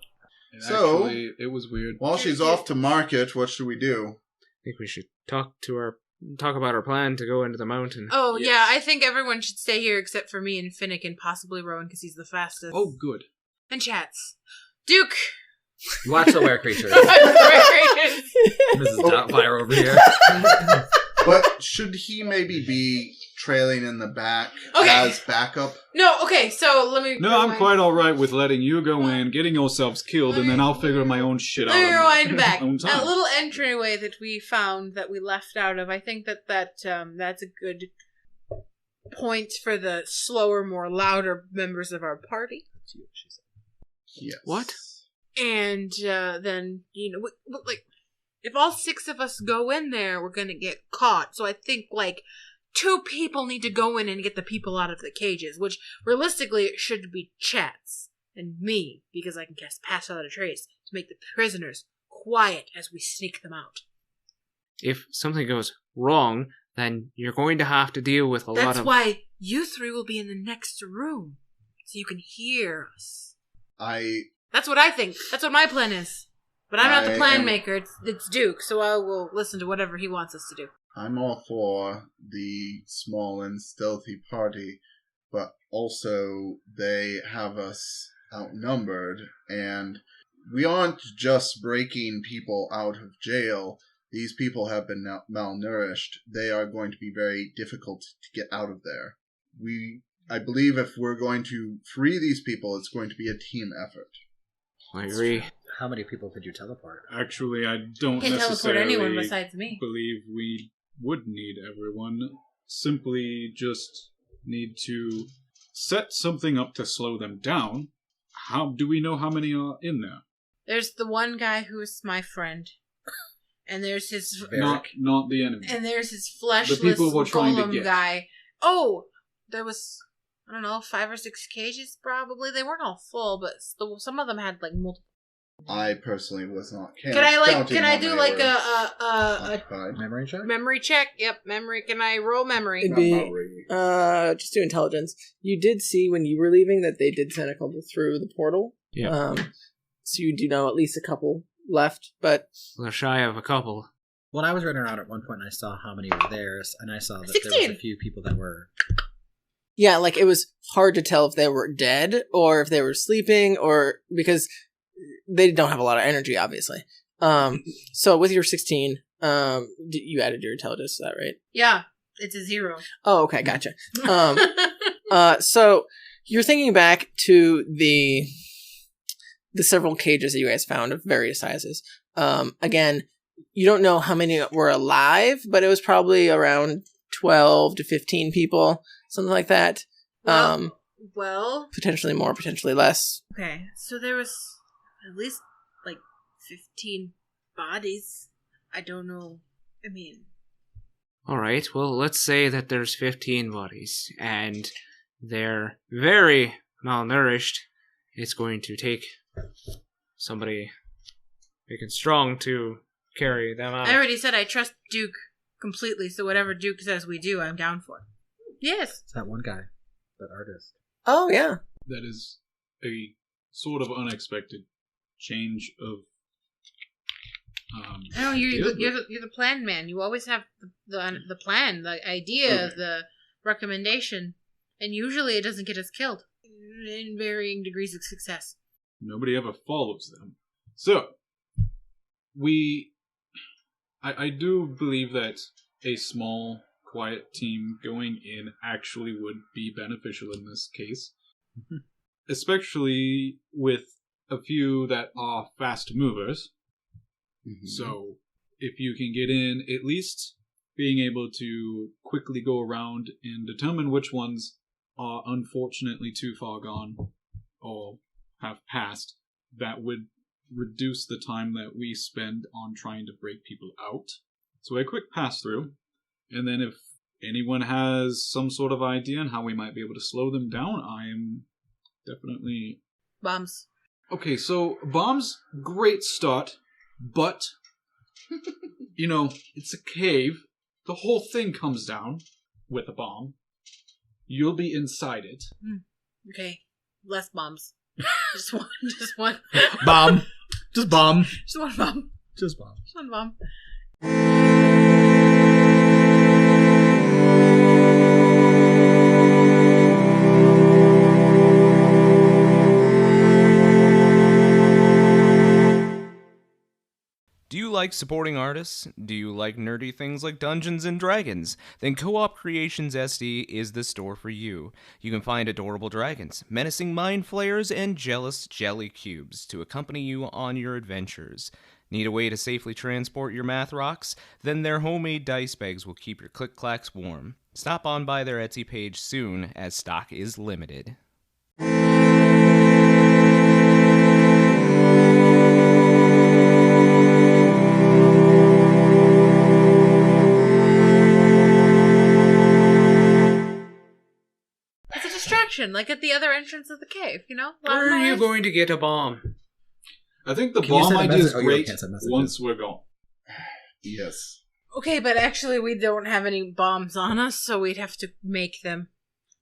So- Actually, it was weird. While she's off to market, what should we do? I think we should talk about our plan to go into the mountain. Oh Yes. yeah, I think everyone should stay here except for me and Finnick and possibly Rowan because he's the fastest. Oh, good. And Chats. Duke. Watch the were creatures. Mrs. Mrs. Doubtfire over here. But should he maybe be trailing in the back Okay. as backup? No, okay, so let me. No, I'm rewind. quite alright with letting you go in, getting yourselves killed, and then I'll figure my own shit out. Let me on my rewind back. own time. That little entryway that we found that we left out of, I think that's a good point for the slower, more louder members of our party. Yes. What? And then, like, if all 6 of us go in there, we're gonna get caught. So I think, like, 2 people need to go in and get the people out of the cages, which realistically it should be Chats and me, because I can cast Pass Without a Trace to make the prisoners quiet as we sneak them out. If something goes wrong, then you're going to have to deal with a lot That's of... why you 3 will be in the next room, so you can hear us. That's what I think. That's what my plan is. But I'm not the plan maker. It's Duke, so I will listen to whatever he wants us to do. I'm all for the small and stealthy party, but also they have us outnumbered, and we aren't just breaking people out of jail. These people have been malnourished. They are going to be very difficult to get out of there. I believe if we're going to free these people, it's going to be a team effort. I agree. How many people could you teleport? Actually, I don't Can't teleport necessarily anyone besides me. believe we would need everyone. Simply just need to set something up to slow them down. How do we know how many are in there? There's the one guy who is my friend, and there's his Not the enemy. and there's his fleshless The people we're trying to golem get. guy. Oh, there was, I don't know, 5 or 6 cages probably. They weren't all full, but some of them had like multiple. I personally was not counting. Can I do like a occupied. Memory check? memory check? Yep, memory. Can I roll memory? It'd I'm be not ready. just do intelligence. You did see when you were leaving that they did send a couple through the portal. Yeah. So you do know at least a couple left, but We're shy of a couple. When I was running around at one point and I saw how many were there, and I saw that there 16. was a few people that were... yeah, like it was hard to tell if they were dead or if they were sleeping, or because they don't have a lot of energy, obviously. So with your 16, you added your intelligence, is that right? Yeah, it's a 0. Oh, okay, gotcha. So you're thinking back to the several cages that you guys found of various sizes. Again, you don't know how many were alive, but it was probably around 12 to 15 people, something like that. Well, Potentially more, potentially less. okay, so there was at least like 15 bodies. I don't know. I mean, Alright, well, let's say that there's 15 bodies, and they're very malnourished. It's going to take somebody big and strong to carry them out. I already said I trust Duke completely, so whatever Duke says we do, I'm down for. Yes. It's that one guy, that artist. Oh, yeah. That is a sort of unexpected change of. I know you're idea, you're the plan man. You always have the plan, the idea, Okay. the recommendation, and usually it doesn't get us killed in varying degrees of success. Nobody ever follows them. So, I do believe that a small, quiet team going in actually would be beneficial in this case. Especially with a few that are fast movers. Mhm. So, if you can get in, at least being able to quickly go around and determine which ones are unfortunately too far gone or have passed, that would reduce the time that we spend on trying to break people out. So a quick pass through, and then if anyone has some sort of idea on how we might be able to slow them down, I am definitely... Bombs. Okay, so bombs, great start, but, you know, it's a cave. The whole thing comes down with a bomb. You'll be inside it. Okay, less bombs. Just one. Just one. Bomb. Just bomb. Just one bomb. Just bomb. Just one bomb. Do you like supporting artists? Do you like nerdy things like Dungeons and Dragons? Then Co-op Creations SD is the store for you. You can find adorable dragons, menacing mind flayers, and jealous jelly cubes to accompany you on your adventures. Need a way to safely transport your math rocks? Then their homemade dice bags will keep your click-clacks warm. Stop on by their Etsy page soon, as stock is limited. It's a distraction, like at the other entrance of the cave, you know? Where are you going to get a bomb? I think the Can you bomb send a idea message? is Oh, you great can't send messages. once we're gone. Yes. Okay, but actually we don't have any bombs on us, so we'd have to make them.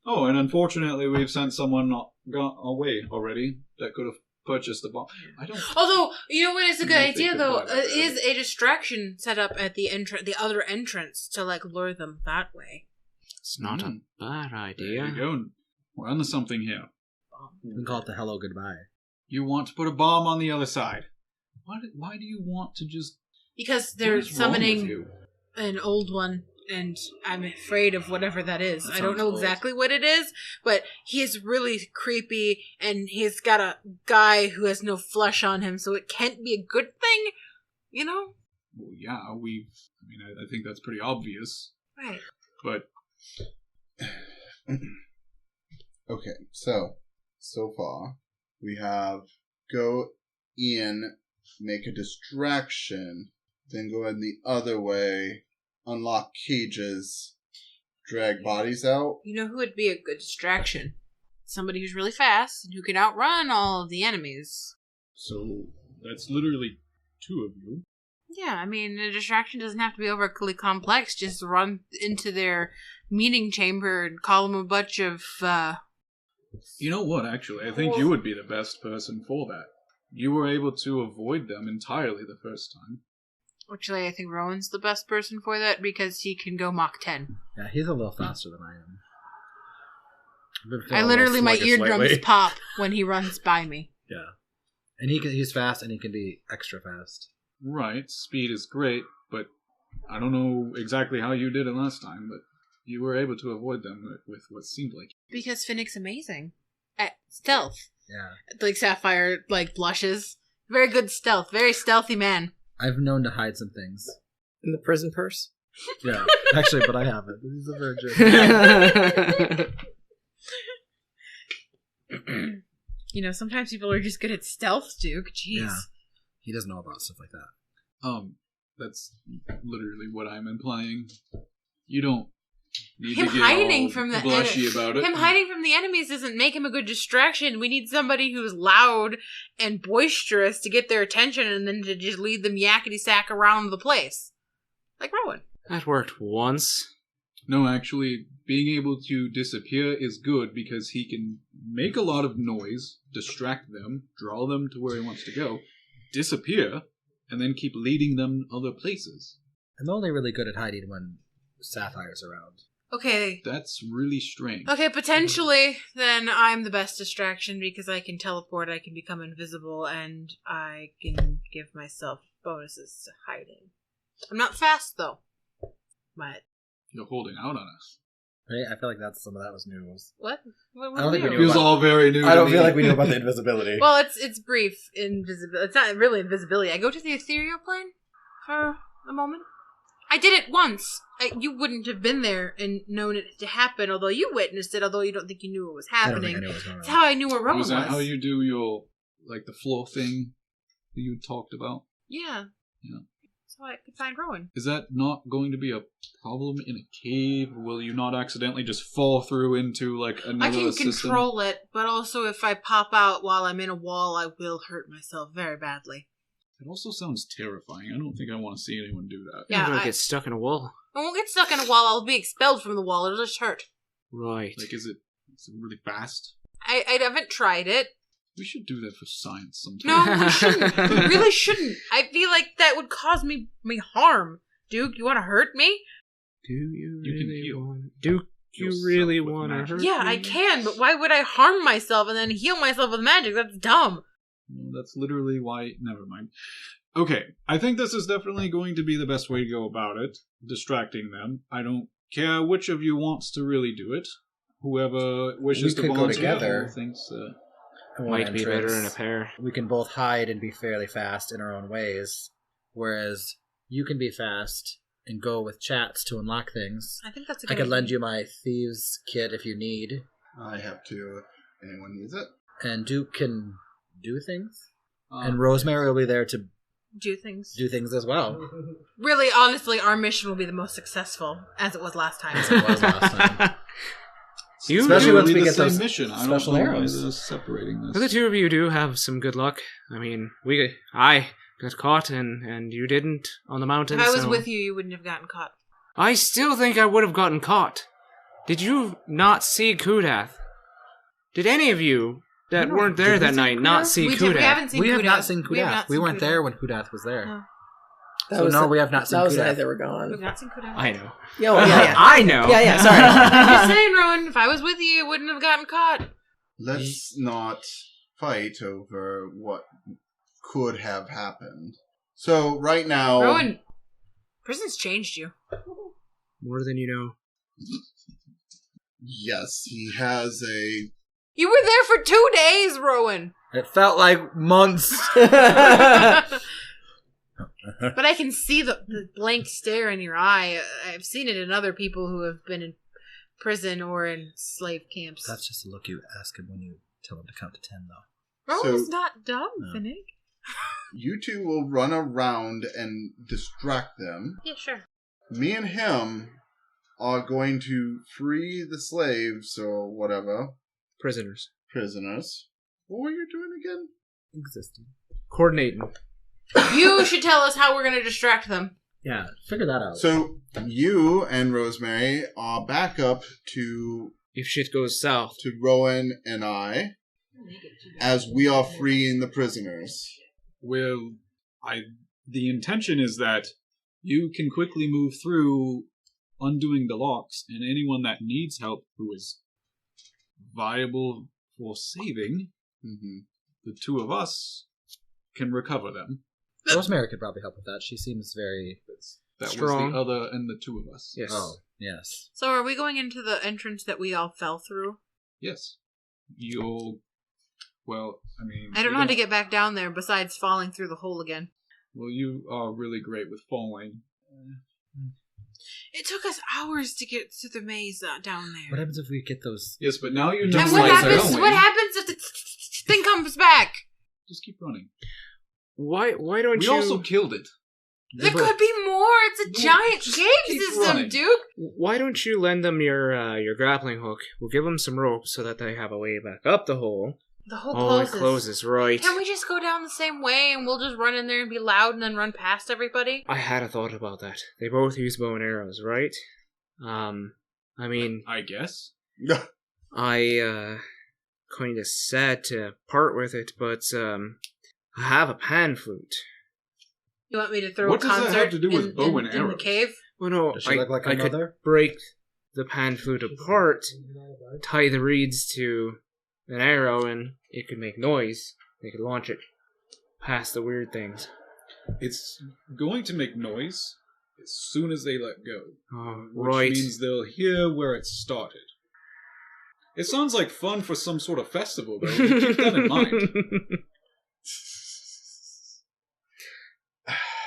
Oh, and unfortunately we've sent someone gone away already that could have purchased the bomb. I don't... Although, you know what is a good I think idea, you're though? right about that. Is a distraction set up at the other entrance to, like, lure them that way. It's not a bad There idea. you go. We're onto something here. We can call it the hello goodbye. You want to put a bomb on the other side. Why do you want to just... Because they're What is wrong with summoning you? an old one, and I'm afraid of whatever that is. That I don't sounds know old. exactly what it is, but he's really creepy, and he's got a guy who has no flesh on him, so it can't be a good thing, you know? Well, yeah, I think that's pretty obvious. Right. But Okay, so far we have go in, make a distraction, then go in the other way, unlock cages, drag bodies out. You know who would be a good distraction? Somebody who's really fast and who can outrun all of the enemies. so that's literally two of you. Yeah, I mean, a distraction doesn't have to be overly complex. Just run into their meeting chamber and call them a bunch of, You know what, actually? I think you would be the best person for that. You were able to avoid them entirely the first time. Actually, I think Rowan's the best person for that because he can go Mach 10. Yeah, he's a little faster than I am. I've been feeling I a literally, little my sluggish eardrums lately. pop when he runs by me. Yeah. And he's fast and he can be extra fast. Right, speed is great, but I don't know exactly how you did it last time, but you were able to avoid them with what seemed like... Because Finnick's amazing at stealth. Yeah. Like Sapphire, like, blushes. Very good stealth. Very stealthy man. I've known to hide some things. In the prison purse. Yeah. Actually, but I haven't. He's a virgin. You know, sometimes people are just good at stealth, Duke. Jeez. Yeah. He doesn't know about stuff like that. That's literally what I'm implying. You don't need Him to get hiding all from the blushy about it. Him hiding from the enemies doesn't make him a good distraction. We need somebody who's loud and boisterous to get their attention and then to just lead them yakety sack around the place. Like Rowan. That worked once. No, actually, being able to disappear is good because he can make a lot of noise, distract them, draw them to where he wants to go, disappear, and then keep leading them other places. I'm only really good at hiding when Sapphire's around. Okay. That's really strange. Okay, potentially, then I'm the best distraction because I can teleport, I can become invisible, and I can give myself bonuses to hiding. I'm not fast, though. But... You're holding out on us. Right? I feel like some of that was news. What? I don't think we It knew was about- all very new I to don't me. feel like we knew about the invisibility. Well, it's brief invisibility. It's not really invisibility. I go to the ethereal plane for a moment? I did it once. You wouldn't have been there and known it to happen, although you witnessed it, although you don't think you knew it was happening. I don't think I knew what was going on. That's how I knew where Rowan was. Was that how you do your, like, the floor thing that you talked about? Yeah. Yeah. So I could find Rowan. Is that not going to be a problem in a cave? Will you not accidentally just fall through into, like, another I can system? control it, but also if I pop out while I'm in a wall, I will hurt myself very badly. It also sounds terrifying. I don't think I want to see anyone do that. Yeah, You're gonna get stuck in a wall. I won't get stuck in a wall. I'll be expelled from the wall. It'll just hurt. Right. Like, is it really fast? I haven't tried it. We should do that for science sometime. No, we shouldn't. We really shouldn't. I feel like that would cause me harm. Duke, you want to hurt me? Do you You can really heal. want? Do you Yourself really with want to magic. hurt? Yeah, me? I can, but why would I harm myself and then heal myself with magic? That's dumb. Well, that's literally why... Never mind. Okay, I think this is definitely going to be the best way to go about it. Distracting them. I don't care which of you wants to really do it. Whoever wishes We to could go volunteer together. or thinks... One Might be better in a entrance. pair. We can both hide and be fairly fast in our own ways, whereas you can be fast and go with chats to unlock things. I think that's a I good could lend idea. you my thieves kit if you need, I have to if anyone needs it. and Duke can do things, Ah, and Rosemary will be there to Do things. do things as well. Really, honestly, our mission will be the most successful, as it was last time. As it was last time. You Especially do. once we the get same those mission. I special don't know arrows. why they're separating this. The two of you do have some good luck. I mean, I got caught and you didn't on the mountain. If I was so with you, you wouldn't have gotten caught. I still think I would have gotten caught. Did you not see Kudath? Did any of you that No, weren't there did we that see night not see We Kudath? haven't seen We have Kudath. not seen We have Kudath. not We seen weren't Kudath. there when Kudath was there. No. So no, we have not seen That was the Kudath. night they were We've gone. not seen Kudath. I know. Yeah, well, yeah. I know. Yeah, sorry. I'm just saying, Rowan, if I was with you, you wouldn't have gotten caught. Let's not fight over what could have happened. So right now, Rowan, prison's changed you. More than you know. yes, he has a. You were there for 2 days, Rowan. It felt like months. But I can see the blank stare in your eye. I've seen it in other people who have been in prison or in slave camps. That's just the look you ask him when you tell him to count to 10, though. Rowan's So- not dumb, No. Finnick. You two will run around and distract them. Yeah, sure. Me and him are going to free the slaves or whatever, Prisoners. prisoners. What were you doing again? Existing. Coordinating. You should tell us how we're going to distract them. Yeah, figure that out. So you and Rosemary are back up to If shit goes south. Rowan and I as we are freeing the prisoners. Well, the intention is that you can quickly move through undoing the locks, and anyone that needs help who is viable for saving, the two of us can recover them. Rosemary could probably help with that. She seems very... That Strong. was the other and the two of us. Yes. Oh, yes. So are we going into the entrance that we all fell through? Yes. You'll... Well, I mean... I don't know how to get back down there besides falling through the hole again. Well, you are really great with falling. It took us hours to get to the maze down there. What happens if we get those... Yes, but now you know And And what what where happens- they're happens? going. What happens if the thing comes back? Just keep running. Why don't We you... also killed it. There could be more. It's a giant just cave keep system, running. Duke. Why don't you lend them your grappling hook? We'll give them some rope so that they have a way back up the hole. The hole Oh, closes. it closes, right. Can we just go down the same way and we'll just run in there and be loud and then run past everybody? I had a thought about that. They both use bow and arrows, right? I mean, I guess. I, kind of sad to part with it, but, I have a pan flute. You want me to throw What a does that concert have to do with bow and in the arrows? cave? Well, no, Does she look like I her could mother? break the pan flute apart, tie the reeds to an arrow, and it could make noise. They could launch it past the weird things. It's going to make noise as soon as they let go. Oh, Which right. means they'll hear where it started. It sounds like fun for some sort of festival, though. Keep that in mind.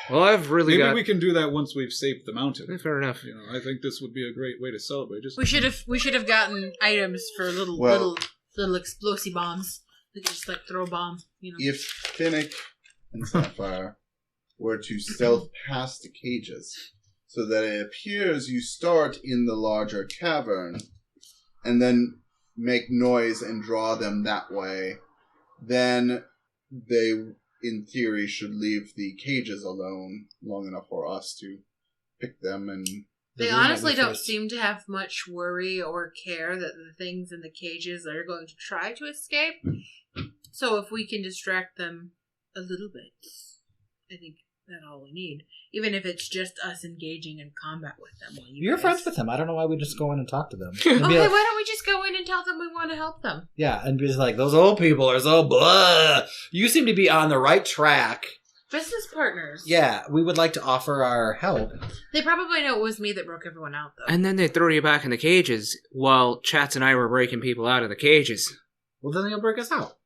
Well, I've really Maybe we can do that once we've saved the mountain. Fair enough. You know, I think this would be a great way to celebrate. Just We should have gotten items for little explosive bombs. We could just throw a bomb. If Finnick and Sapphire were to stealth past the cages, so that it appears you start in the larger cavern, and then make noise and draw them that way, then they, in theory, should leave the cages alone long enough for us to pick them. And they honestly don't seem to have much worry or care that the things in the cages are going to try to escape. So if we can distract them a little bit, I think that's all we need. Even if it's just us engaging in combat with them. You're friends with them. I don't know why we just go in and talk to them. Okay, why don't we just go in and tell them we want to help them? Yeah, and be like, those old people are so blah. You seem to be on the right track. Business partners. Yeah, we would like to offer our help. They probably know it was me that broke everyone out, though. And then they throw you back in the cages while Chats and I were breaking people out of the cages. Well, then they'll break us out.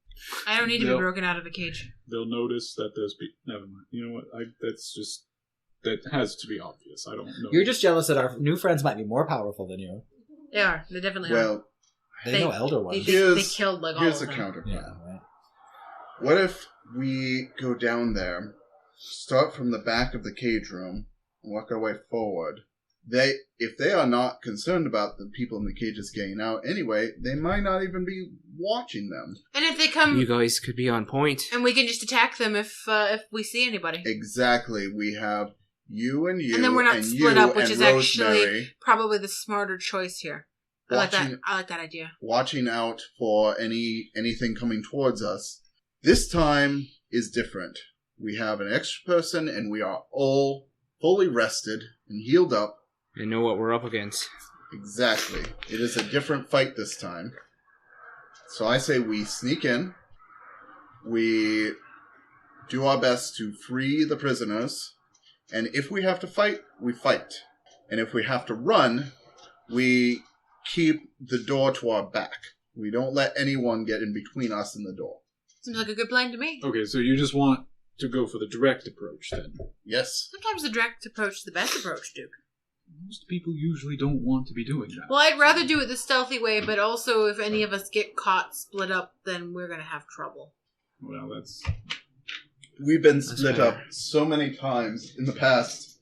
I don't need to be broken out of a cage. They'll notice that there's people. Never mind. You know what? That has to be obvious. I don't know. You're just jealous that our new friends might be more powerful than you. They are. They definitely are. Well, They know Elder Ones. They killed all of them. Here's a counter plan. Yeah, right. What if we go down there, start from the back of the cage room, and work our way forward? If they are not concerned about the people in the cages getting out anyway, they might not even be watching them. And if they come... You guys could be on point. And we can just attack them if we see anybody. Exactly. We have you, and then we're not split up, which is Rosemary actually probably the smarter choice here. I like that idea. Watching out for anything coming towards us. This time is different. We have an extra person, and we are all fully rested and healed up. And know what we're up against. Exactly. It is a different fight this time. So I say we sneak in. We do our best to free the prisoners. And if we have to fight, we fight. And if we have to run, we keep the door to our back. We don't let anyone get in between us and the door. Seems like a good plan to me. Okay, so you just want to go for the direct approach then? Yes. Sometimes the direct approach is the best approach, Duke. Most people usually don't want to be doing that. Well, I'd rather do it the stealthy way, but also if any of us get caught split up, then we're going to have trouble. Well, that's... We've been split up so many times in the past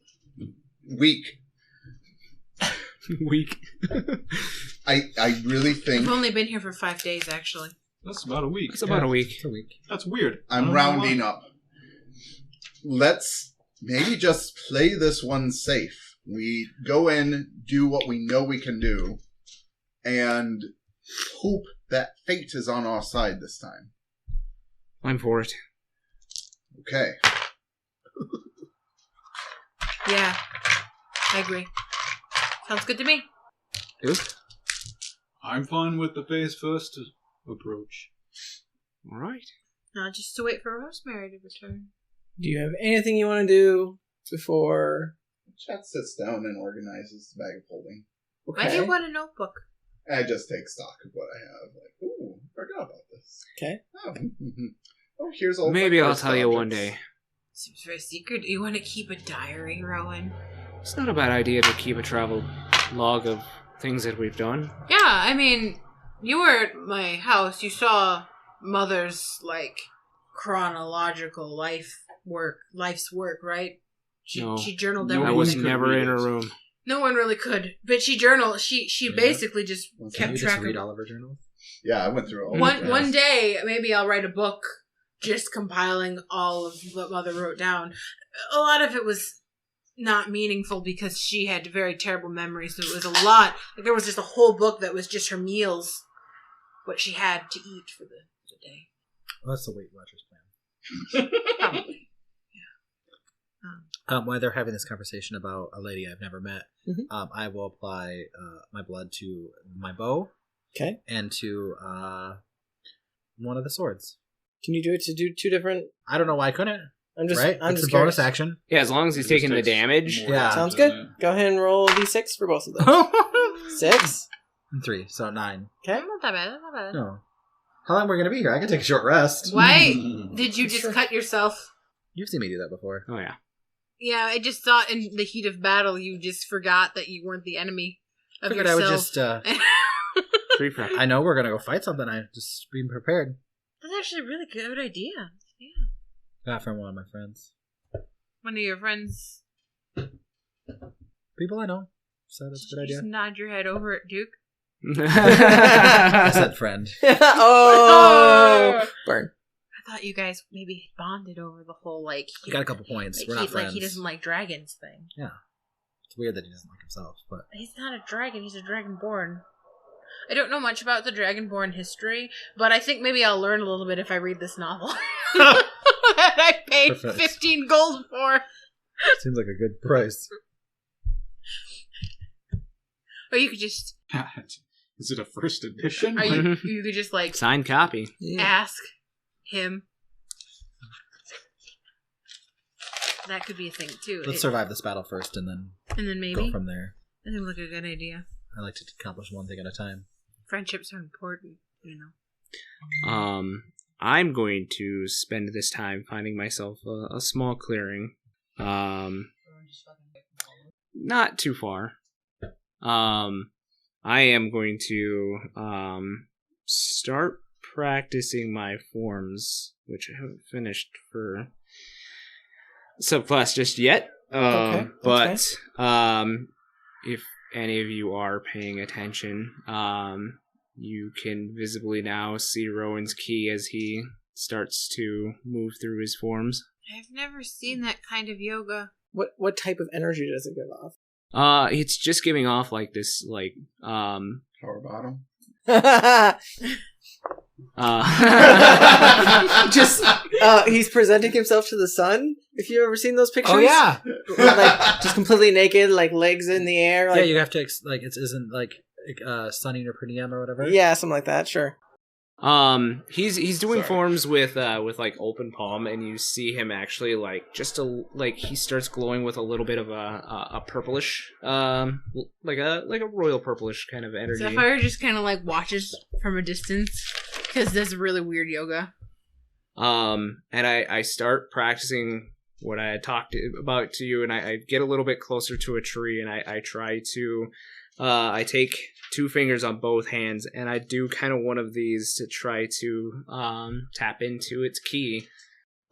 week. I really think... We've only been here for 5 days, actually. That's about a week. It's about a week. It's a week. That's weird. I'm rounding up. Let's maybe just play this one safe. We go in, do what we know we can do, and hope that fate is on our side this time. I'm for it. Okay. Yeah, I agree. Sounds good to me. Duke? I'm fine with the face first approach. All right. Not just to wait for Rosemary to return. Do you have anything you want to do before... Chat sits down and organizes the bag of holding. I do want a notebook. I just take stock of what I have. Like, ooh, forgot about this. Okay. Oh, here's all. Maybe I'll tell you one day. Seems very secret. Do you want to keep a diary, Rowan? It's not a bad idea to keep a travel log of things that we've done. Yeah, I mean, you were at my house. You saw Mother's, chronological life's work, right? She journaled everything. I was never in her room. No one really could. But she journaled. She basically just kept you track just read of... all of her journals? Yeah, I went through all One day, maybe I'll write a book just compiling all of what Mother wrote down. A lot of it was not meaningful because she had very terrible memories, so it was a lot. There was just a whole book that was just her meals, what she had to eat for the day. Well, that's the Weight Watchers plan. Probably. While they're having this conversation about a lady I've never met, I will apply my blood to my bow. Okay. And to one of the swords. Can you do it to do two different... I don't know why I couldn't. I'm it's just a bonus curious. action. Yeah, as long as he's taking the damage. Yeah. Sounds good. Go ahead and roll a d6 for both of those. 6. And 3, so 9. Okay. Not that bad. Not bad. No. How long we're going to be here? I can take a short rest. Why did you just cut yourself? You've seen me do that before. Oh, yeah. Yeah, I just thought in the heat of battle, you just forgot that you weren't the enemy of Figured yourself. I would just. Tree prep. I know we're gonna go fight something. I just being prepared. That's actually a really good idea. Yeah. Got from one of my friends. One of your friends. People I know. So that's a good idea. Just nod your head over at Duke. I said friend. Oh, burn. I thought you guys maybe bonded over the whole like. We got a couple points. We're not friends. Like he doesn't like dragons thing. Yeah, it's weird that he doesn't like himself, but He's not a dragon. He's a dragonborn. I don't know much about the dragonborn history, but I think maybe I'll learn a little bit if I read this novel. That I paid Perfect. 15 gold for. seems like a good price. Or you could just. Is it a first edition? Or you could just like Signed copy. ask him. That could be a thing too. Let's survive this battle first, and then maybe go from there. That seems like a good idea. I like to accomplish one thing at a time. Friendships are important, you know. I'm going to spend this time finding myself a small clearing. Not too far. I am going to start practicing my forms, which I haven't finished for subclass just yet. Okay, But if any of you are paying attention, you can visibly now see Rowan's ki as he starts to move through his forms. I've never seen that kind of yoga. What type of energy does it give off? It's just giving off like this, Power bottom. Just he's presenting himself to the sun. If you've ever seen those pictures, like just completely naked, like legs in the air. Like, yeah, you have to it isn't like sunning or per diem or whatever. Yeah, something like that. Sure. He's doing forms with like open palm, and you see him actually he starts glowing with a little bit of a purplish, like a royal purplish kind of energy. Sapphire just kind of like watches from a distance because that's really weird yoga. And I start practicing what I had talked about to you, and I get a little bit closer to a tree, and I try to. I take 2 fingers on both hands, and I do kind of one of these to try to tap into its ki.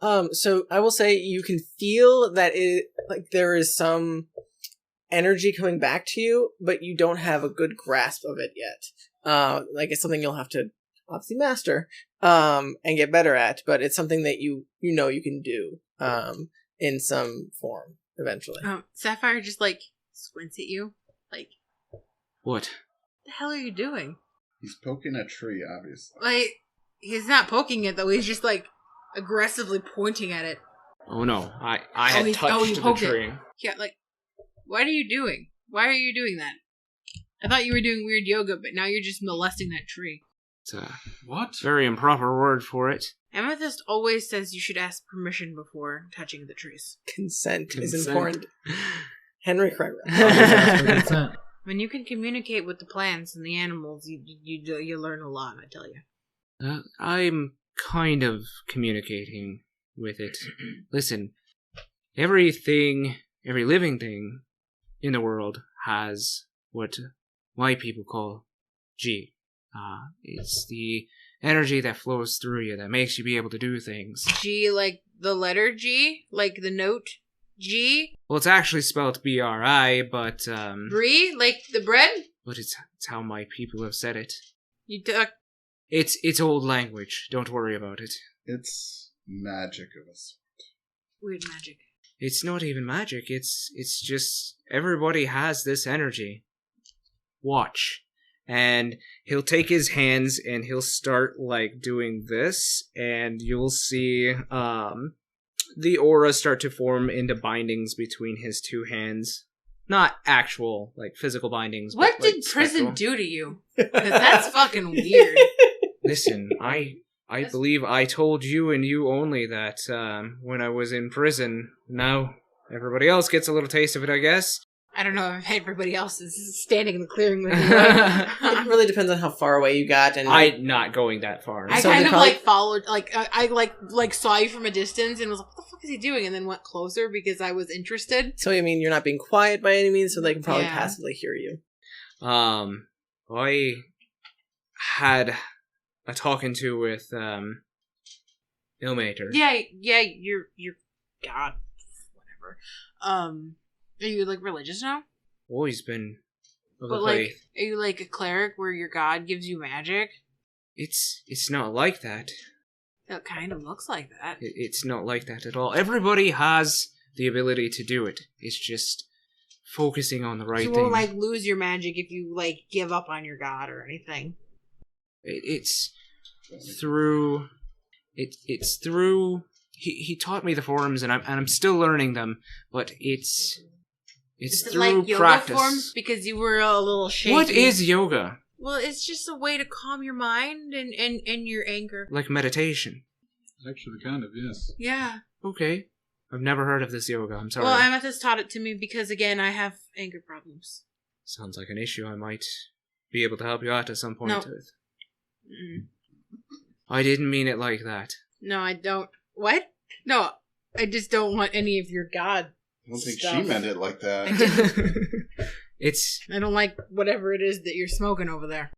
So I will say you can feel that there is some energy coming back to you, but you don't have a good grasp of it yet. Like it's something you'll have to obviously master and get better at, but it's something that you know you can do in some form eventually. Sapphire just like squints at you, like. What? The hell are you doing? He's poking a tree, obviously. Like, he's not poking it, though. He's just, like, aggressively pointing at it. Oh, no. I had touched the tree. Yeah, like, what are you doing? Why are you doing that? I thought you were doing weird yoga, but now you're just molesting that tree. It's a What? very improper word for it. Amethyst always says you should ask permission before touching the trees. Consent is important. Henry Craig. Consent. When you can communicate with the plants and the animals, you learn a lot, I tell you. I'm kind of communicating with it. Listen, every living thing in the world has what white people call G. It's the energy that flows through you that makes you be able to do things. G, like the letter G? Like the note G? Well, it's actually spelled B-R-I, but, Brie? Like the bread? But it's how my people have said it. You duck. It's old language. Don't worry about it. It's magic of a sort. Weird magic. It's not even magic. It's just everybody has this energy. Watch. And he'll take his hands and he'll start like doing this, and you'll see the aura start to form into bindings between his 2 hands. Not actual like physical bindings. What but, like, did prison spectral. do to you? Because that's fucking weird. Listen, I believe I told you and you only that when I was in prison. Now everybody else gets a little taste of it, I guess. I don't know if everybody else is standing in the clearing with me. It really depends on how far away you got. And I'm not going that far. I So kind they of probably- like followed, like I saw you from a distance and was like, "What the fuck is he doing?" And then went closer because I was interested. So, I mean, you're not being quiet by any means, so they can probably Yeah. passively hear you. I had a talking to with Ilmater. Yeah, you're God, whatever. Are you like religious now? Always been of the But like, faith. are you like a cleric where your god gives you magic? It's not like that. It kind of looks like that. It's not like that at all. Everybody has the ability to do it. It's just focusing on the right You thing. won't like lose your magic if you like give up on your god or anything. It's through. It's through. He taught me the forms, and I'm still learning them. But it's Is it through like yoga practice. forms because you were a little shaky? What is yoga? Well, it's just a way to calm your mind and your anger. Like meditation. Actually, kind of, yes. Yeah. Okay. I've never heard of this yoga. I'm sorry. Well, Amethyst taught it to me because, again, I have anger problems. Sounds like an issue I might be able to help you out at some point No. with. Mm. I didn't mean it like that. No, I don't. What? No, I just don't want any of your god. I don't think Stuff. she meant it like that. It's I don't like whatever it is that you're smoking over there.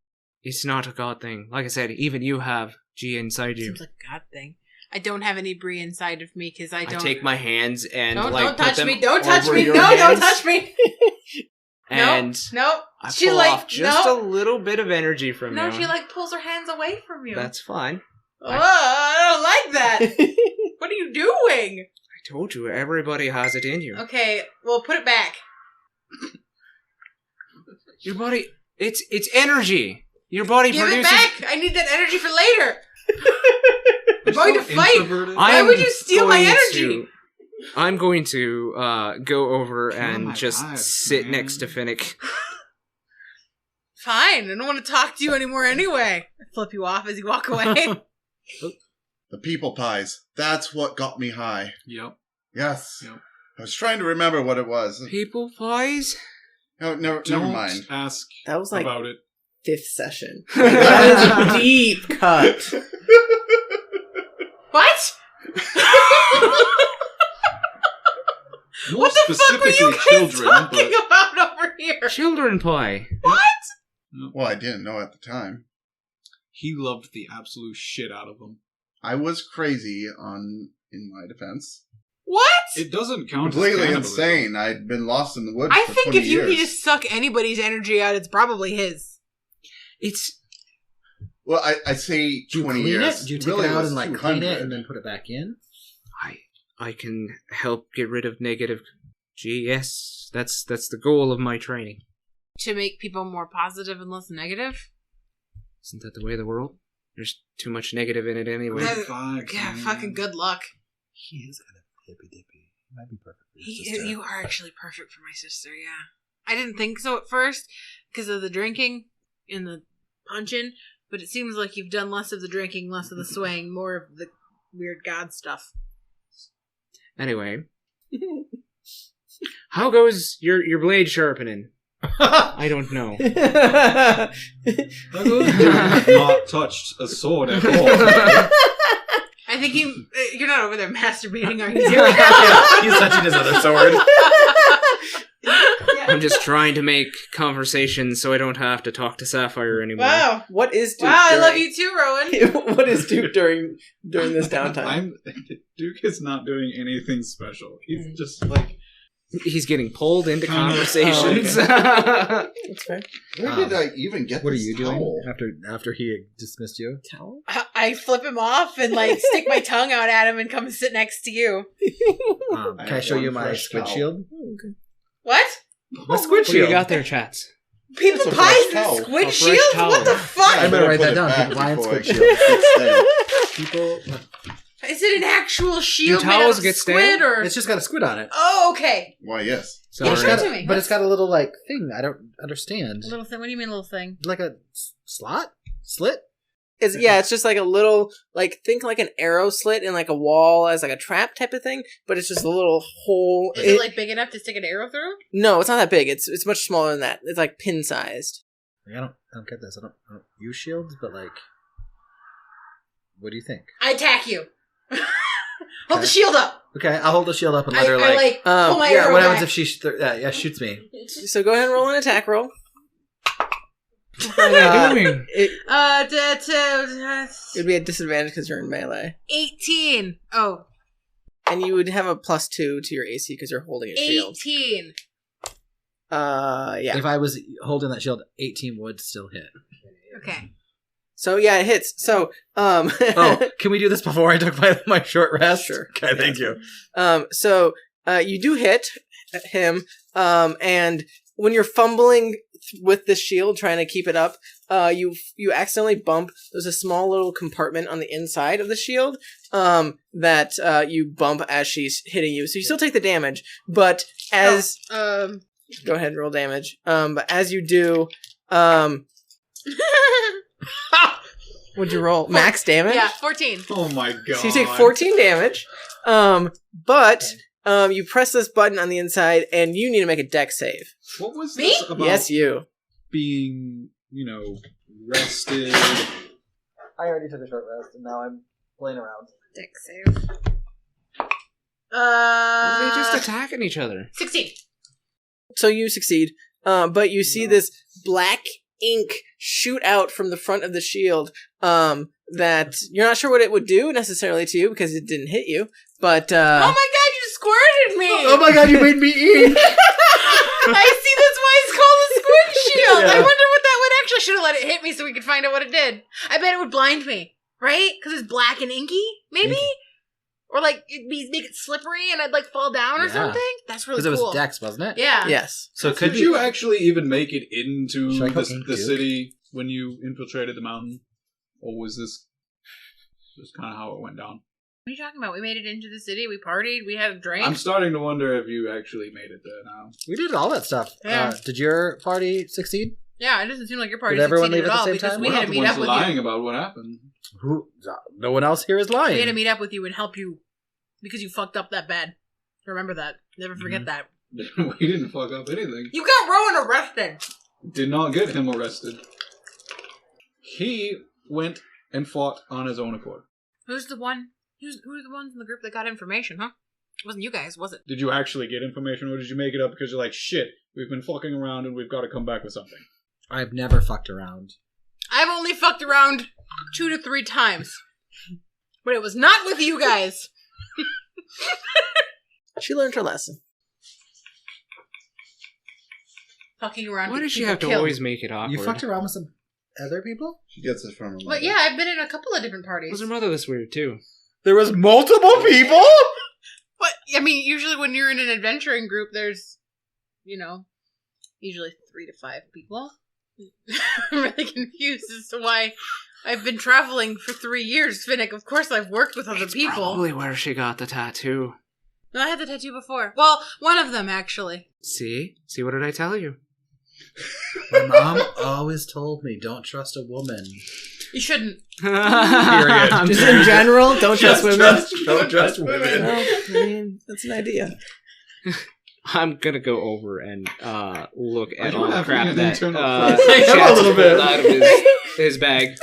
not a god thing. Like I said, even you have G inside you. Seems like a god thing. I don't have any brie inside of me because I I don't. take my hands and Don't like put touch them me! Don't touch over me! your No! Don't hands, touch me! And Nope. I She pull like off just nope. a little bit of energy from No, you. she like pulls her hands away from you. That's fine. Oh, I don't like that. What are you doing? I told you, everybody has it in you. Okay, well, put it back. Your body, it's energy. Your body Give produces. it back. I need that energy for later. I'm going to fight. Introverted. Why would you steal my going energy? I'm going to go over Oh and my just God, sit man. next to Finnick. Fine. I don't want to talk to you anymore anyway. I flip you off as you walk away. The people pies. That's what got me high. Yep. Yes. Yep. I was trying to remember what it was. People pies? No, never Don't mind. ask That was like about it. 5th session. That is a deep cut. What? More What the fuck were you specifically guys children, talking but about over here? Children pie. Well, I didn't know at the time. he loved the absolute shit out of them. I was crazy in my defense. What? It doesn't count Completely as cannibalism. insane. I'd been lost in the woods I for think 20 if you years. need to suck anybody's energy out, it's probably his. It's Well, I say Do you 20 clean years. it? Do you take Really, it out was and like clean 200. it and then put it back in? I can help get rid of negative G. Yes, that's the goal of my training. To make people more positive and less negative? Isn't that the way of the world? There's too much negative in it anyway. That- Good vibes, Yeah, man. fucking good luck. He is kind of hippy dippy. He might be perfect for his sister. You are actually perfect for my sister, yeah. I didn't think so at first because of the drinking and the punching, but it seems like you've done less of the drinking, less of the swaying, more of the weird god stuff. Anyway, how goes your blade sharpening? I don't know. I've not touched a sword at all. I think you're not over there masturbating, are you? He's touching his other sword. I'm just trying to make conversation so I don't have to talk to Sapphire anymore. Wow. What is Duke Wow, I doing? love you too, Rowan. What is Duke during this downtime? Duke is not doing anything special. He's just like He's getting pulled into Kind of. conversations. That's fair. Where did I even get What are this you doing towel? after he dismissed you? Towel? I flip him off and like stick my tongue out at him and come sit next to you. Can I have show one you my fresh squid towel. shield? Oh, okay. What? My squid What do you shield. got there, chats? People That's a pies fresh towel. and squid A fresh shields? towel. What the fuck? I better write that put it down. back Lion before I squid get shield. it stale. People. Is it an actual shield made towels out of get squid stale? or? It's just got a squid on it. Oh, okay. Why, yes. Sorry. Yeah, It's show it got to a- me. But it's got a little like thing. I don't understand. A little thing. What do you mean, little thing? Like a slot? Slit? It's just like a little, like, think like an arrow slit in like a wall as like a trap type of thing, but it's just a little hole. Is it like big enough to stick an arrow through? No, it's not that big. It's much smaller than that. It's like pin sized. I don't get this. I don't use shields, but like, what do you think? I attack you. Hold the shield up. Okay, I'll hold the shield up and let her I pull my arrow what back. happens if she shoots me? So go ahead and roll an attack roll. What are you doing? It'd be a disadvantage because you're in melee. 18. Oh. And you would have a +2 to your AC because you're holding a shield. 18. Yeah. If I was holding that shield, 18 would still hit. Okay. So yeah, it hits. So Oh, can we do this before I took my short rest? Sure. Okay, thank you. So you do hit him, and when you're fumbling with the shield, trying to keep it up, you accidentally bump. There's a small little compartment on the inside of the shield that you bump as she's hitting you. So you still take the damage, but as go ahead and roll damage. But as you do, what'd you roll? Max damage? Yeah, 14. Oh my god. So you take 14 damage, but you press this button on the inside, and you need to make a dex save. What was Me? this about Yes, you. being, rested? I already took a short rest, and now I'm playing around. Dex save. They're just attacking each other. 16. So you succeed, but you see this black ink shoot out from the front of the shield that you're not sure what it would do necessarily to you because it didn't hit you, but... Oh my god, you squirted me! Oh my god, you made me eat! I see, that's why it's called a squid shield! Yeah. I wonder what that would actually... Should have let it hit me so we could find out what it did. I bet it would blind me, right? Because it's black and inky, maybe? Inky. Or like, make it slippery and I'd like fall down or Yeah. something? That's really Because cool. it was Dex, wasn't it? Yeah. Yes. So Could could you actually even make it into Should I go the ink, dude? city when you infiltrated the mountain? Or was this just kind of how it went down? What are you talking about? We made it into the city, we partied, we had a drink. I'm starting to wonder if you actually made it there now. We did all that stuff. Yeah. Did your party succeed? Yeah, it doesn't seem like your party Did everyone succeeded leave at the all same because time? we We're had not to the meet ones up with lying you. about what happened. Who? No one else here is lying. We had to meet up with you and help you because you fucked up that bad. Remember that. Never forget that. We didn't fuck up anything. You got Rowan arrested. Did not get him arrested. He went and fought on his own accord. Who's the one? Who's the ones in the group that got information, huh? It wasn't you guys, was it? Did you actually get information, or did you make it up because you're like, shit, we've been fucking around and we've got to come back with something? I've never fucked around. I've only fucked around 2 to 3 times. But it was not with you guys. She learned her lesson. Fucking around. Why with does she people have to killed. always make it awkward? You fucked around with some other people? She gets it from her mother. But yeah, I've been in a couple of different parties. Was her mother this weird too? There was multiple people? But, I mean, usually when you're in an adventuring group, there's, usually 3 to 5 people. I'm really confused as to why I've been traveling for 3 years, Finnick. Of course I've worked with other people. Probably where she got the tattoo. No, I had the tattoo before. Well, one of them, actually. See, what did I tell you? My mom always told me, don't trust a woman. You shouldn't. Period. Just in general, don't trust women. Don't trust women. Well, I mean, that's an idea. I'm gonna go over and look Are at you all the having crap an that internal I Chad's am a little bit. pulled out of his bag.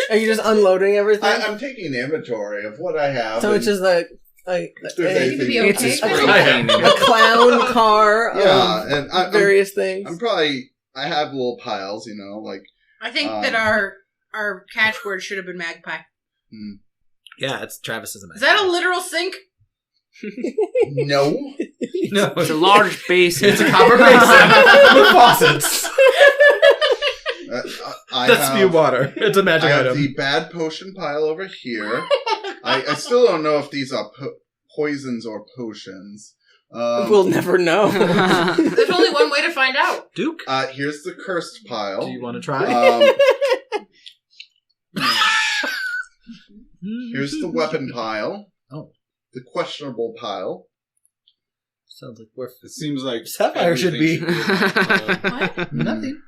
Are you just unloading everything? I'm taking an inventory of what I have. So it's just like If there's a, anything- be It's okay. a spray I can. am. a clown car Yeah, of and I'm various things. I have little piles, like I think that our catchword should have been magpie. Yeah, it's Travis's. Is that a literal sink? no. No, It's a large basin. It's a copper basin with faucets. That's spew water. It's a I magic have item. the bad potion pile over here. I still don't know if these are poisons or potions. We'll never know. There's only one way to find out. Duke, Here's the cursed pile. do you want to try? Here's the weapon pile. Oh. The questionable pile. Sounds like we're It seems like Sapphire should everything be. should be nothing.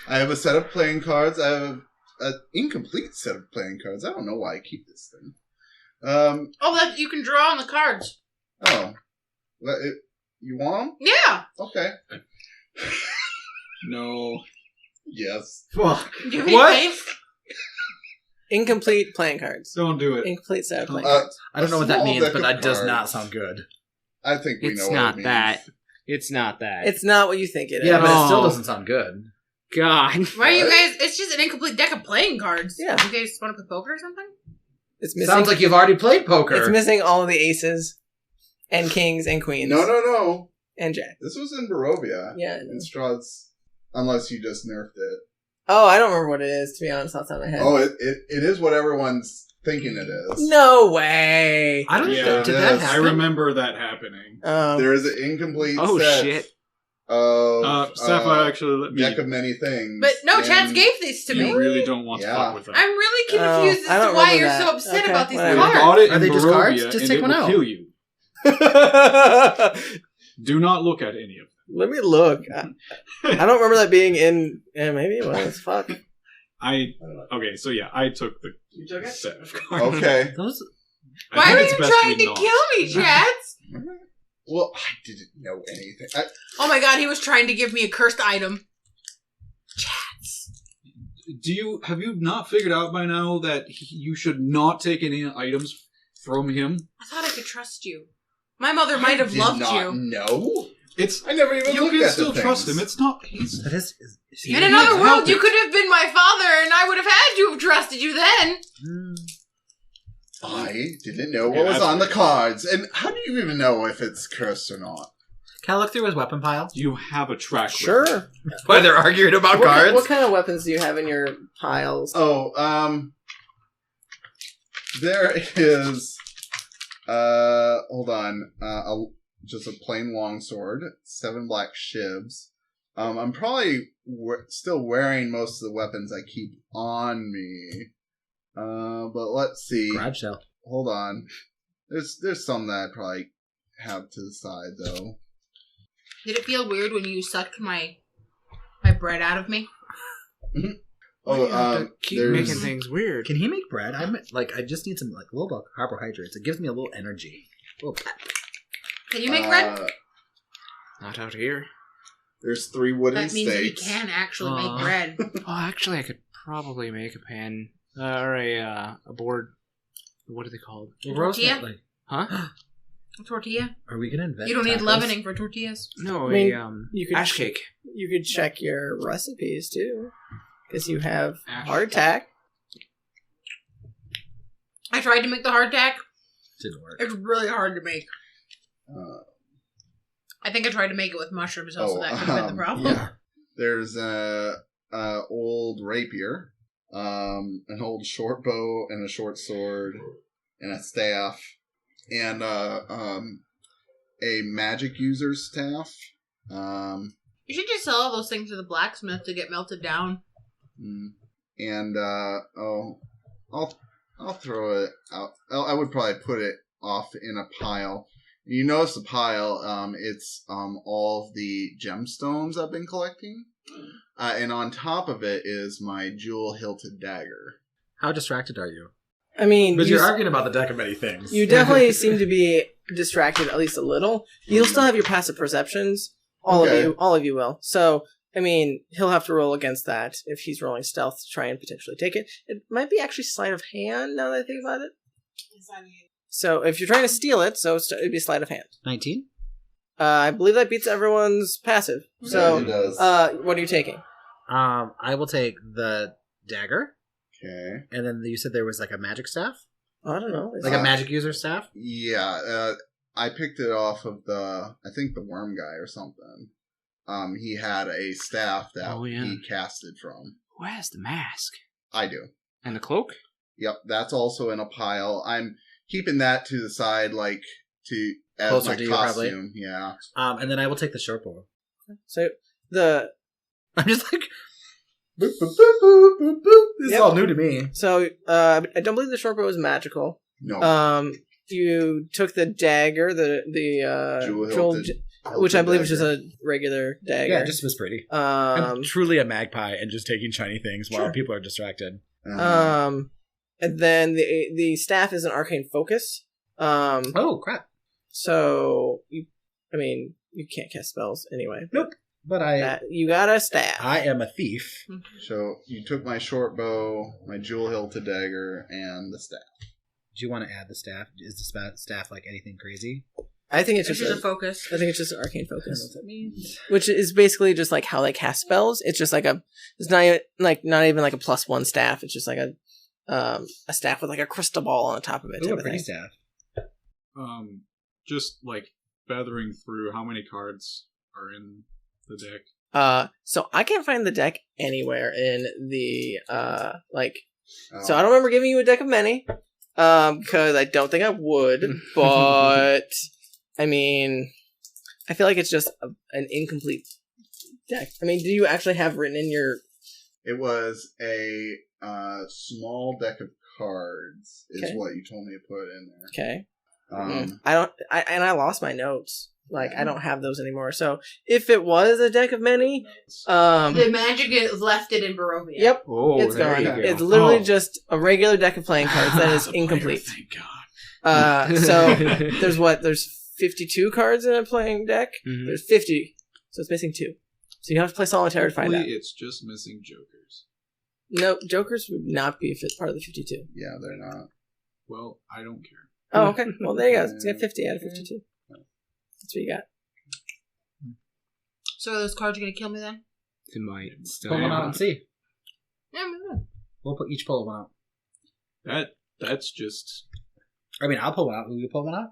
I have a set of playing cards. I have an incomplete set of playing cards. I don't know why I keep this thing. That you can draw on the cards. Oh. You want them? Yeah. Okay. No. Yes. Fuck. Do you have any What? paint? Incomplete playing cards. Don't do it. Incomplete set of playing cards. I don't know what that small means, deck but of that does not cards. sound good. I think we know It's what not it means. that. It's not that. It's not what you think it is. Yeah, but it still Oh. doesn't sound good. God. Why are you What? guys? It's just an incomplete deck of playing cards. Yeah. You guys want to play poker or something? It's missing. Sounds like you've already played poker. It's missing all of the aces, and kings and queens. No. And jack. This was in Barovia. Yeah. In Strahd's, unless you just nerfed it. Oh, I don't remember what it is, to be honest, off the top of my head. Oh, it is what everyone's thinking it is. No way. I don't Yeah, know. Did it that is. I happen? remember that happening. There is an incomplete Oh, set shit. of Sapphire actually let me. deck of many things. But no, and Chaz gave these to me. You really don't want to Yeah. fuck with them. I'm really confused I as don't to why remember you're that. so upset Okay, about these whatever. You cards. bought it Are in they just Barovia, cards? Just and take it one will out. kill you. Do not look at any of Let me look. I don't remember that being in. Yeah, maybe it was. Fuck. them. Okay, so yeah, I took the set of cards. Okay. Those, I Why think are it's you best trying we to not. kill me, Chaz? Well, I didn't know anything. Oh my god, he was trying to give me a cursed item. Chaz. Have you not figured out by now that you should not take any items from him? I thought I could trust you. My mother might have loved you. No. It's I never even you looked can at still the trust things. him. It's not. He's that is In another can't world, help you it. could have been my father, and I would have had to have trusted you then. I didn't know Okay, what was that's on the weird. cards. And how do you even know if it's cursed or not? Can I look through his weapon pile? You have a track record. Sure. Why they're arguing about cards? What kind of weapons do you have in your piles? Oh, there is, hold on, just a plain longsword, 7 black shivs. I'm probably still wearing most of the weapons I keep on me. But let's see. Garage sale. Hold on. There's some that I probably have to the side though. Did it feel weird when you sucked my bread out of me? Oh, Keep there's making things weird. Can he make bread? I just need some a little bit of carbohydrates. It gives me a little energy. A little pep. Can you make bread? Not out here. There's 3 wooden That means that he stakes. can actually Aw. make bread. Oh, actually, I could probably make a pan or a board. What are they called? Well, Rosemary, Tortilla? like, Huh? A tortilla? are we gonna invent? You don't need tacos? leavening for tortillas. No, I mean, a you could ash cake. You could check your recipes too, because you have Ash. hardtack. I tried to make the hardtack. Didn't work. It's really hard to make. Uh, I think I tried to make it with mushrooms, also that could have been the problem. Yeah. There's a old rapier, an old short bow and a short sword, and a staff, and a magic user's staff. You should just sell all those things to the blacksmith to get melted down. And I'll throw it out. I would probably put it off in a pile. You notice the pile, it's all of the gemstones I've been collecting. And on top of it is my jewel-hilted dagger. How distracted are you? I mean, Because you're arguing about the deck of many things. you definitely seem to be distracted at least a little. You'll still have your passive perceptions. All of you will. So, I mean, he'll have to roll against that if he's rolling stealth to try and potentially take it. It might be actually sleight of hand now that I think about it. So, if you're trying to steal it, it'd be sleight of hand. 19? I believe that beats everyone's passive. So, Yeah, it does. what are you taking? I will take the dagger, Okay. and then you said there was like a magic staff? I don't know. Like a magic user staff? Yeah, I picked it off of I think the worm guy or something. He had a staff that he casted from. Who has the mask? I do. And the cloak? Yep, that's also in a pile. I'm keeping that to the side, as Closer my to you, probably. costume. Yeah. And then I will take the short bow. So, I'm just like... Boop, boop, boop, boop, boop, boop. This is all new to me. So, I don't believe the short bow is magical. No. You took the dagger, the Jewel-hilted. which I believe is just a regular dagger. Yeah, it just was pretty. I'm truly a magpie and just taking shiny things while people are distracted. And then the staff is an arcane focus. Oh crap! So you can't cast spells anyway. Nope. But you got a staff. I am a thief. So you took my short bow, my jewel hilted dagger, and the staff. Do you want to add the staff? Is the staff like anything crazy? I think it's It's just just a focus. I think it's just an arcane focus. What that means? Which is basically just like how they cast spells. It's just like it's not even like a +1 staff. It's just like a staff with like a crystal ball on the top of it. Ooh, a pretty staff. Just like feathering through how many cards are in the deck. So I can't find the deck anywhere in the So I don't remember giving you a deck of many, because I don't think I would. But I mean, I feel like it's just an incomplete deck. I mean, do you actually have written in your? It was a small deck of cards, is Okay. what you told me to put in there. Okay. Um, I lost my notes. Like, I don't have those anymore. So if it was a deck of many, The magic is left it in Barovia. yep, Oh, it's there gone. you go. It's literally just a regular deck of playing cards that is The player, incomplete. thank God. So there's 52 cards in a playing deck. Mhm. There's 50, so it's missing 2. So you have to play solitaire to find Hopefully out. it's just missing jokers. No, Jokers would not be part of the 52. yeah, they're not. Well, I don't care. Oh, okay. Well, there you go. It's got 50 out of 52. That's what you got. So are those cards going to kill me then? It might still. Pull one out and see. Yeah, maybe. We'll put each pull one out. That's just I mean, I'll pull one out. Will you pull one out?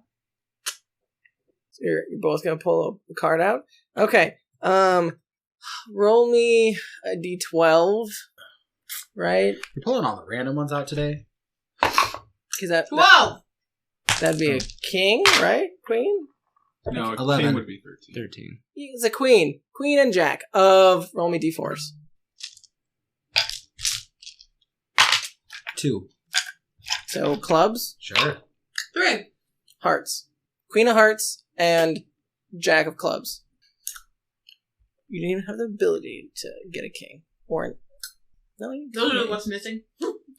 So you're both gonna pull a card out. Okay. Roll me a d12. Right? You're pulling all the random ones out today. Because 12! that'd be a king, right? Queen. no. 11. King would be 13. 13. It's a queen. Queen and jack of roll me d4s. 2. So clubs, Sure. 3. hearts, queen of hearts, and jack of clubs. You didn't even have the ability to get a king or no. You Those are what's missing.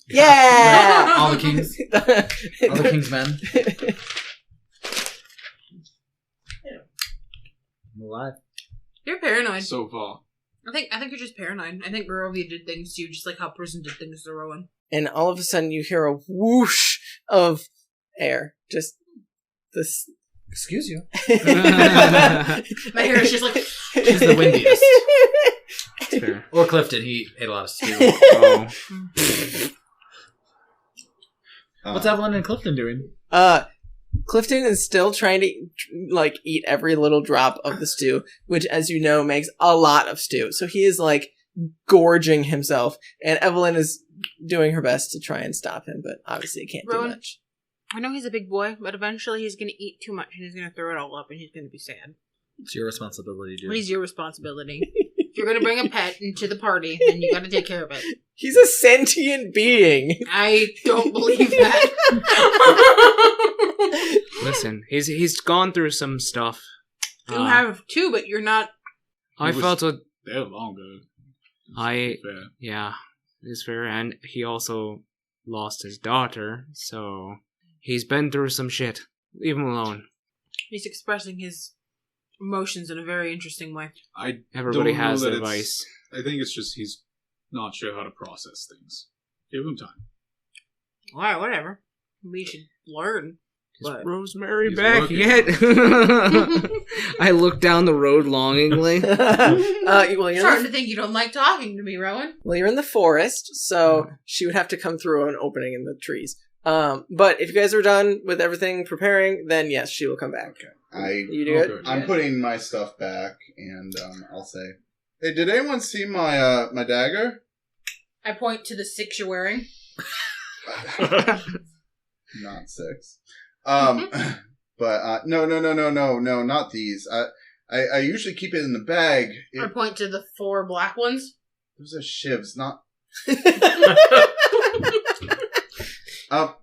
Yeah. All the kings. All the king's men. I'm alive. You're paranoid. So far. I think you're just paranoid. I think Barovia did things to you just like how Prison did things to Rowan. And all of a sudden you hear a whoosh of air. Just this. Excuse you. My hair is just like... She's the windiest. That's fair. Or Clifton. He ate a lot of stew. Oh. What's Evelyn and Clifton doing? Clifton is still trying to eat every little drop of the stew, which, as you know, makes a lot of stew. So he is gorging himself, and Evelyn is doing her best to try and stop him, but obviously he can't Rowan? do much. I know he's a big boy, but eventually he's going to eat too much and he's going to throw it all up and he's going to be sad. It's your responsibility, dude. What is your responsibility? If you're going to bring a pet into the party, then you got to take care of it. He's a sentient being. I don't believe that. Listen, he's gone through some stuff. You have two, but you're not... I felt it. They're longer. I Fair. yeah, it's fair, and he also lost his daughter, so he's been through some shit. Leave him alone. He's expressing his emotions in a very interesting way. Everybody don't know has that their it's- vice. I think it's just he's not sure how to process things. Give him time. Alright, whatever. We should learn. Is But- Rosemary He's back working. yet? I look down the road longingly. Well, I'm you're starting to think you don't like talking to me, Rowan. Well, you're in the forest, so she would have to come through an opening in the trees. But if you guys are done with everything preparing, then yes, she will come back. Okay. You do it? Okay. I'm putting my stuff back, and I'll say, "Hey, did anyone see my my dagger?" I point to the 6 you're wearing. Not 6. But no, not these. I usually keep it in the bag. I point to the 4 black ones. Those are shivs, not.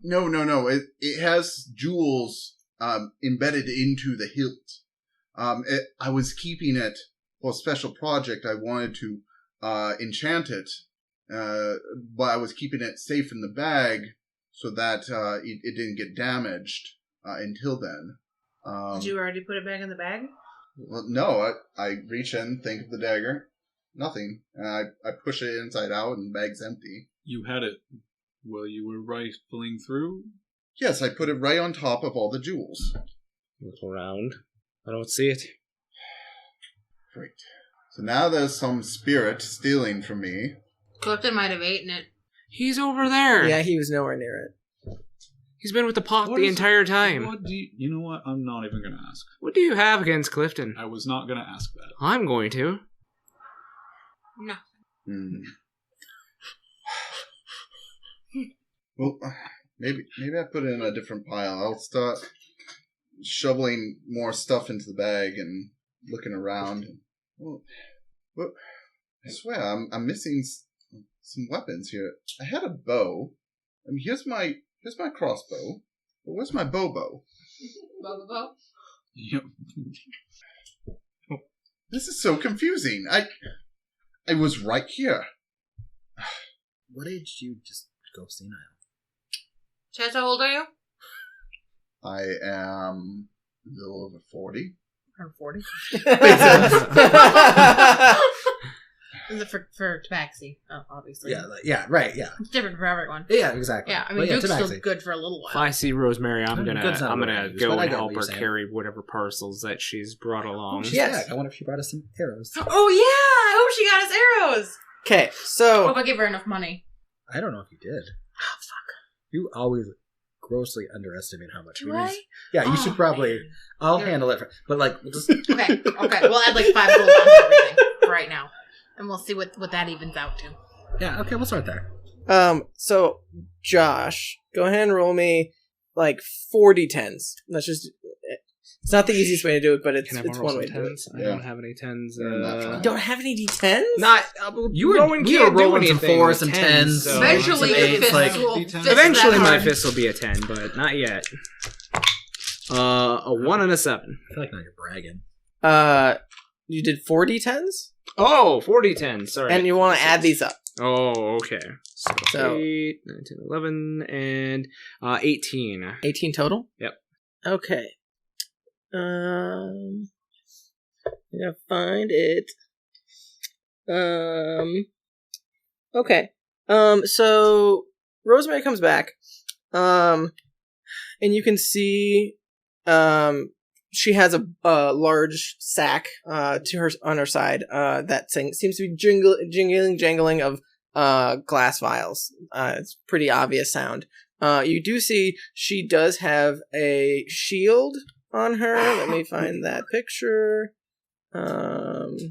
No. It has jewels embedded into the hilt. I was keeping it for a special project. I wanted to enchant it, but I was keeping it safe in the bag so that it didn't get damaged until then. Did you already put it back in the bag? Well, no, I reach in, think of the dagger, nothing. And I push it inside out and the bag's empty. You had it while you were rifling through? Yes, I put it right on top of all the jewels. Look around. I don't see it. Great. So now there's some spirit stealing from me. Clifton might have eaten it. He's over there. Yeah, he was nowhere near it. He's been with the pot What the is entire it? time. What do you know what? I'm not even going to ask. What do you have against Clifton? I was not going to ask that. I'm going to. No. Well, maybe I put it in a different pile. I'll start shoveling more stuff into the bag and looking around. Well, I swear I'm missing some weapons here. I had a bow. I mean, here's my crossbow. But where's my bow? Bobo? Yep. This is so confusing. I was right here. What age did you just go senile? Chaz, how old are you? I am a little over 40. I'm 40. Makes Is it for Tabaxi? Oh, obviously. Yeah, right, yeah. It's different for everyone. Yeah, exactly. Yeah, I mean, But Duke's still Tabaxi. good for a little If while. I see Rosemary, I'm gonna Good's not what I use, go but I and get help what her you're saying. carry whatever parcels that she's brought along. She's Yes. back. I wonder if she brought us some arrows. Oh, yeah! I hope she got us arrows! Okay, Oh, so if I give her enough money. I don't know if you did. Oh, fuck. You always grossly underestimate how much Do we I? use. Yeah, you Oh, should probably. man. I'll You're- handle it. But like, we'll just. Okay. We'll add like 5 gold on everything for right now. And we'll see what that evens out to. Yeah, okay, we'll start there. so Josh, go ahead and roll me like 40 10s. That's just it's not the easiest way to do it, but it's Can I it's borrow one some way to do it. tens? I Yeah. don't have any tens. You're not You trying. don't have any D10s? Not. You were, no one we can't were do rolling some anything fours, with some tens. so- Eventually, some your eights, fist like, will D10. fist Eventually, that my hard. fist will be a 10, but not yet. A 1 and a 7. I feel like now you're bragging. You did 4 D10s? Oh, 40 10. Sorry. And you want to add these up. Oh, okay. So- 8, 9, 10, 11, and 18. 18 total? Yep. Okay. I gotta find it. Okay. So Rosemary comes back. And you can see, she has a large sack, to her, on her side, that seems to be jangling of, glass vials. It's pretty obvious sound. You do see she does have a shield on her. Let me find that picture. Because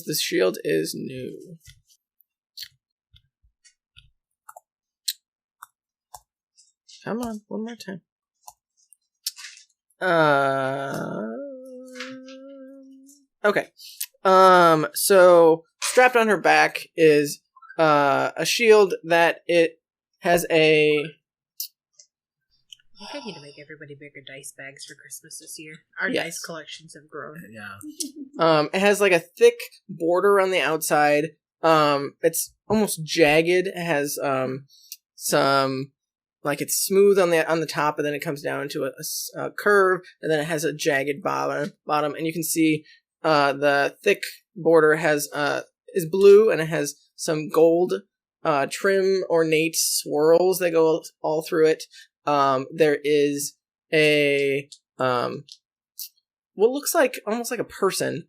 the shield is new. Come on, one more time. Okay. So strapped on her back is a shield that it has a. I think I need to make everybody bigger dice bags for Christmas this year. Our Yes. dice collections have grown. Yeah. It has like a thick border on the outside. It's almost jagged. It has some, like, it's smooth on the top, and then it comes down to a curve, and then it has a jagged bottom. And you can see the thick border is blue, and it has some gold trim ornate swirls that go all through it. There is a what looks like almost like a person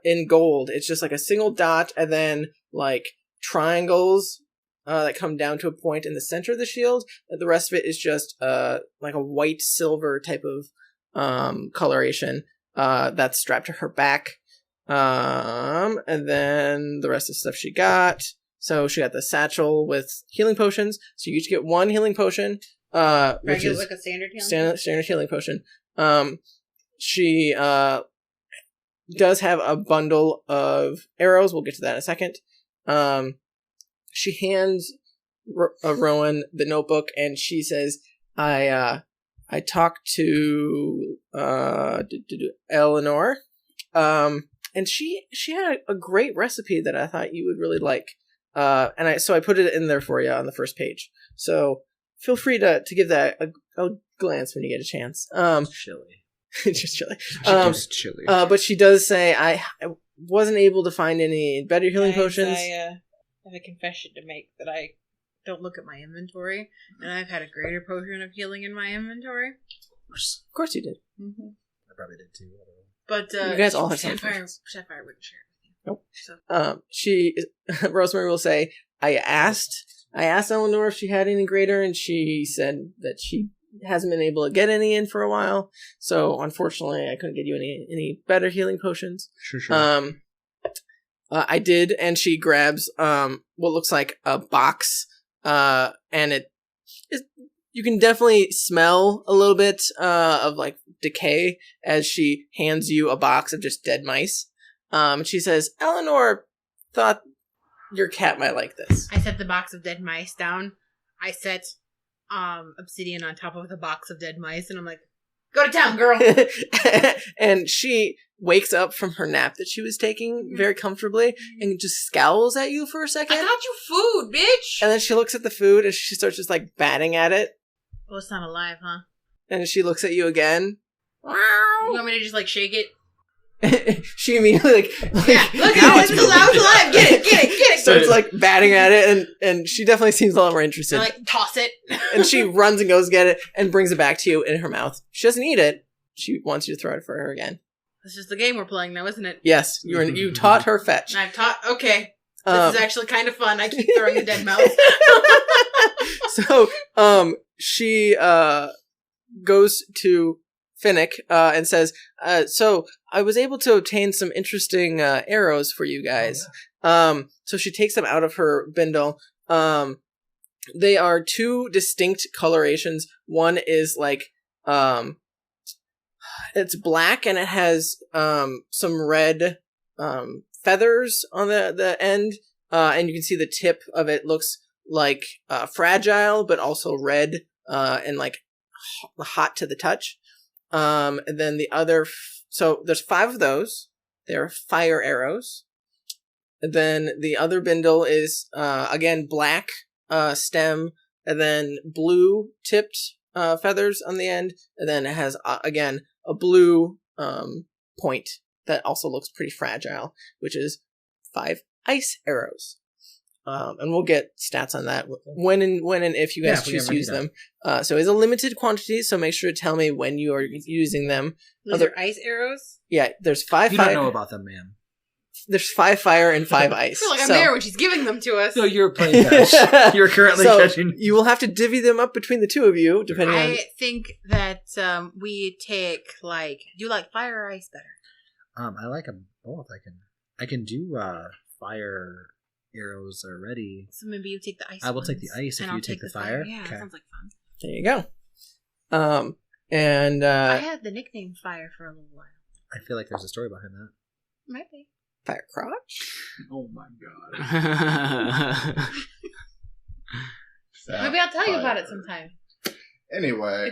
in gold. It's just like a single dot and then like triangles that come down to a point in the center of the shield. And the rest of it is just like a white silver type of coloration that's strapped to her back. And then the rest of the stuff she got. So she got the satchel with healing potions. So you each get 1 healing potion. Which is like a standard healing? standard healing potion. She does have a bundle of arrows. We'll get to that in a second. She hands Rowan the notebook, and she says, I I talked to Eleanor, and she had a great recipe that I thought you would really like. So I put it in there for you on the first page. So feel free to give that a glance when you get a chance. Chili. Just chili. Just chili. But she does say I wasn't able to find any better healing potions. I have a confession to make that I don't look at my inventory, and I've had a greater potion of healing in my inventory. Of course you did. Mm-hmm. I probably did too. But you guys all have Sapphire wouldn't share it with you. Nope. So. Rosemary will say, I asked Eleanor if she had any greater, and she said that she hasn't been able to get any in for a while. So unfortunately, I couldn't get you any better healing potions. Sure. I did, and she grabs what looks like a box, and you can definitely smell a little bit of like decay as she hands you a box of just dead mice. And she says, Eleanor thought your cat might like this. I set the box of dead mice down. I set obsidian on top of the box of dead mice, and I'm like, go to town, girl. And she wakes up from her nap that she was taking very comfortably and just scowls at you for a second. I got you food, bitch. And then she looks at the food and she starts just like batting at it. Oh, it's not alive, huh? And she looks at you again. You want me to just like shake it? She immediately like yeah, look at it, it's alive. Get it. Starts like batting at it, and she definitely seems a lot more interested. I like toss it. And she runs and goes get it and brings it back to you in her mouth. She doesn't eat it. She wants you to throw it for her again. This is the game we're playing now, isn't it? Yes, you taught her fetch. I've taught. Okay, this is actually kind of fun. I keep throwing the dead mouse. So, she goes to Finnick and says, so I was able to obtain some interesting arrows for you guys. Oh, yeah. So she takes them out of her bindle. They are two distinct colorations. One is like it's black and it has some red feathers on the end, and you can see the tip of it looks like fragile but also red and like hot to the touch. And then the other, so there's 5 of those. They're fire arrows. And then the other bindle is, again, black, stem, and then blue tipped, feathers on the end. And then it has, again, a blue, point that also looks pretty fragile, which is 5 ice arrows. And we'll get stats on that when and if you guys choose to use them. So it's a limited quantity, so make sure to tell me when you are using them. Those are ice arrows? Yeah, there's 5 You fire. don't know about them, ma'am. There's 5 fire and 5 ice. I feel like I'm there when she's giving them to us. No, you're playing catch. You're currently catching. You will have to divvy them up between the two of you, depending on... I think that we take, like... Do you like fire or ice better? I like them both. I can do fire... arrows are ready. So maybe you take the ice. I will take the ice if you take the fire. Yeah, okay. that sounds like fun. There you go. And I had the nickname Fire for a little while. I feel like there's a story behind that. Might be. Fire crotch? Oh my god. Maybe I'll tell you about it sometime. Anyway.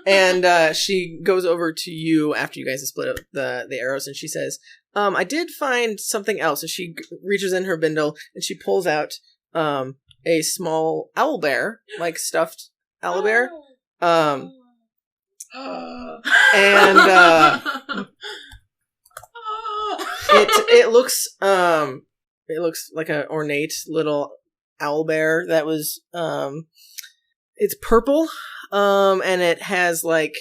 And she goes over to you after you guys have split up the arrows, and she says, I did find something else. And she reaches in her bindle and she pulls out a small owl bear, like stuffed owl bear. And it looks like an ornate little owl bear that was it's purple, and it has like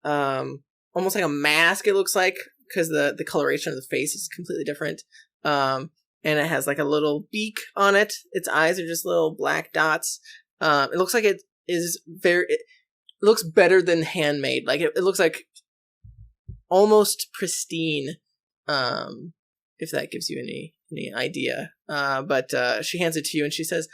almost like a mask, it looks like, because the coloration of the face is completely different. And it has like a little beak on it. Its eyes are just little black dots. It looks like it is it looks better than handmade. Like it looks like almost pristine. If that gives you any idea. But she hands it to you and she says,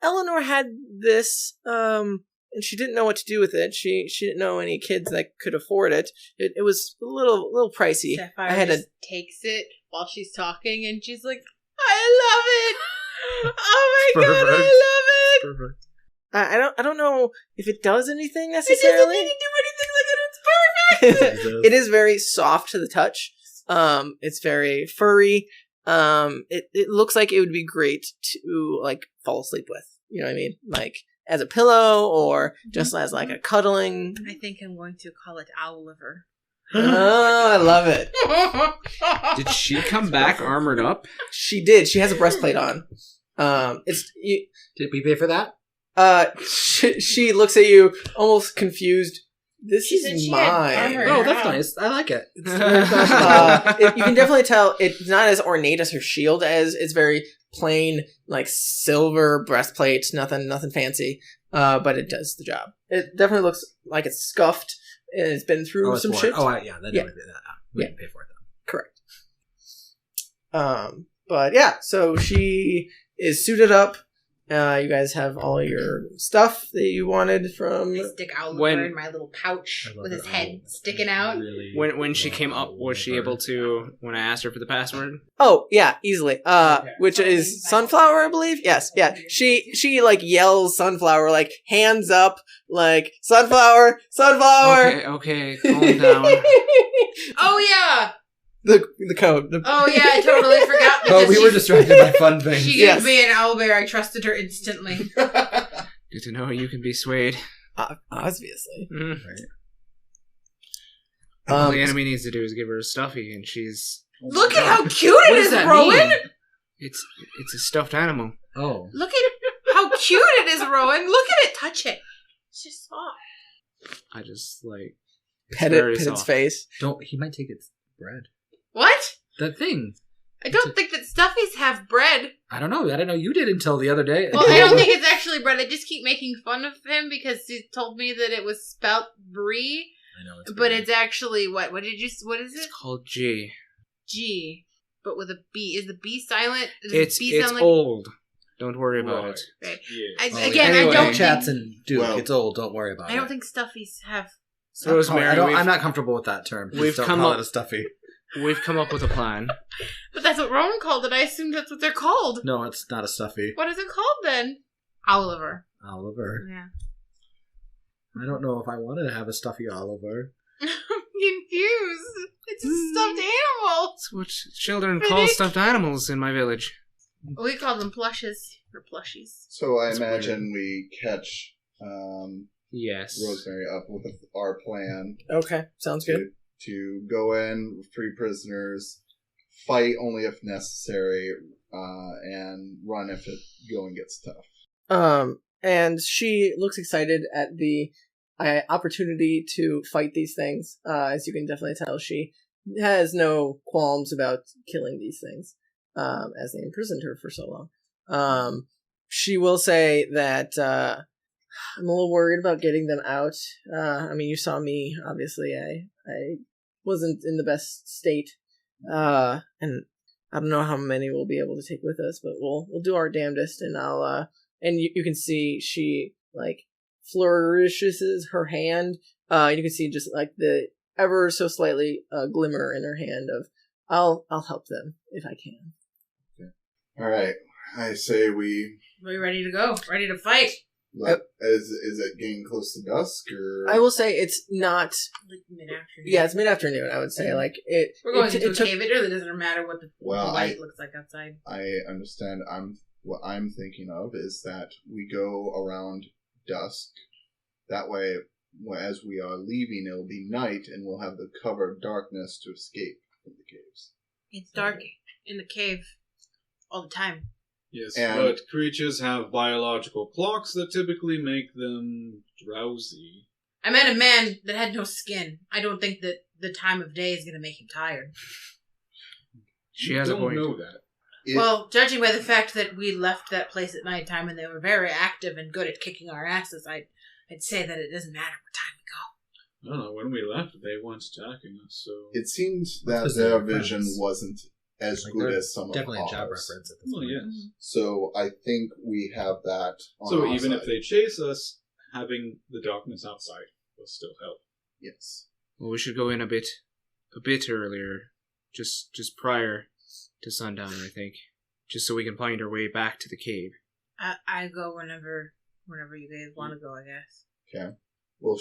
Eleanor had this, and she didn't know what to do with it. She didn't know any kids that could afford it. It was a little pricey. Sapphire just takes it while she's talking, and she's like, "I love it! Oh my god, I love it!" Perfect. I don't know if it does anything necessarily. It doesn't need to do anything. Look at it, it's perfect. It is very soft to the touch. It's very furry. It looks like it would be great to like fall asleep with. You know what I mean? Like as a pillow or just as like a cuddling. I think I'm going to call it Oliver. Oh, I love it. Did she come back armored up? She did. She has a breastplate on. Did we pay for that? She looks at you almost confused. This She said is she had mine. armor. Oh, that's nice. I like it. You can definitely tell it's not as ornate as her shield as it's very plain, like silver breastplate, nothing fancy. But it does the job. It definitely looks like it's scuffed and it's been through some shit. Yeah, that Yeah. we didn't pay for it then. Correct. But yeah, so she is suited up. You guys have all your stuff that you wanted from. I stick Oliver When- in my little pouch I love with his that head Oliver. sticking out. Really When she love came up, was she Oliver. able to, when I asked her for the password? Oh yeah, easily. Which is sunflower, I believe. Yes, yeah. She like yells sunflower, like hands up, like sunflower. Okay, calm down. Oh yeah! The code. Oh yeah, I totally forgot. Oh, because we were distracted by fun things. She Yes. gave me an owlbear. I trusted her instantly. Good to know you can be swayed. Obviously. Mm. All the Um, enemy needs to do is give her a stuffy, and she's... Look at how cute What it does is, that Rowan. mean? It's a stuffed animal. Oh. Look at how cute it is, Rowan. Look at it. Touch it. It's just soft. I just, like... pet very its soft. face. He might take its bread. What? That thing. I don't think that stuffies have bread. I don't know. I didn't know you did until the other day. Well, I don't think it's actually bread. I just keep making fun of him because he told me that it was spelt brie, I know. but it's actually what? What is it? It's called G. G, but with a B. Is the B silent? Does It's the B sound like old. Don't worry about it. Right. Yeah. Again, Anyway. I don't Chats think, and Duke. Well, it's old. Don't worry about it. I don't think stuffies have. Rosemary, I'm not comfortable with that term. Please We've don't come call up- it a stuffy. We've come up with a plan. But that's what Rowan called it. I assume that's what they're called. No, it's not a stuffy. What is it called then? Oliver. Oliver. Yeah. I don't know if I wanted to have a stuffy Oliver. I'm confused. It's a stuffed animal. That's what children call stuffed animals in my village. We call them plushes or plushies. So I That's imagine we catch Yes. Rosemary up with our plan Okay, sounds good. to go in, free prisoners, fight only if necessary, and run if the going gets tough. And she looks excited at the opportunity to fight these things. As you can definitely tell, she has no qualms about killing these things, as they imprisoned her for so long. She will say that I'm a little worried about getting them out. I mean, you saw me. Obviously, I wasn't in the best state, and I don't know how many we'll be able to take with us, but we'll do our damnedest, and I'll. And you can see she like flourishes her hand. You can see just like the ever so slightly glimmer in her hand of I'll help them if I can. All right, I say we. We're ready to go. Ready to fight. Is it getting close to dusk or? I will say it's not. Like mid-afternoon. Yeah, it's mid-afternoon. I would say like it. We're going it, into it a took, cave. It really doesn't matter what the Well, light looks like outside. I understand. What I'm thinking of is that we go around dusk. That way, as we are leaving, it'll be night, and we'll have the cover of darkness to escape from the caves. It's dark in the cave all the time. Yes, And- but creatures have biological clocks that typically make them drowsy. I met a man that had no skin. I don't think that the time of day is going to make him tired. She You has a don't point. know that. Well, judging by the fact that we left that place at nighttime and they were very active and good at kicking our asses, I'd say that it doesn't matter what time we go. I don't know, when we left, they weren't attacking us, so... It seems that Because their they're vision friends. wasn't as Like, good they're as some Definitely of a job ours. reference at this Well, point. yes. So I think we have that on So our even side. if they chase us, having the darkness outside will still help. Yes. Well, we should go in a bit earlier, just prior to sundown, I think, just so we can find our way back to the cave. I go whenever whenever you guys want to go, I guess. Okay. Well,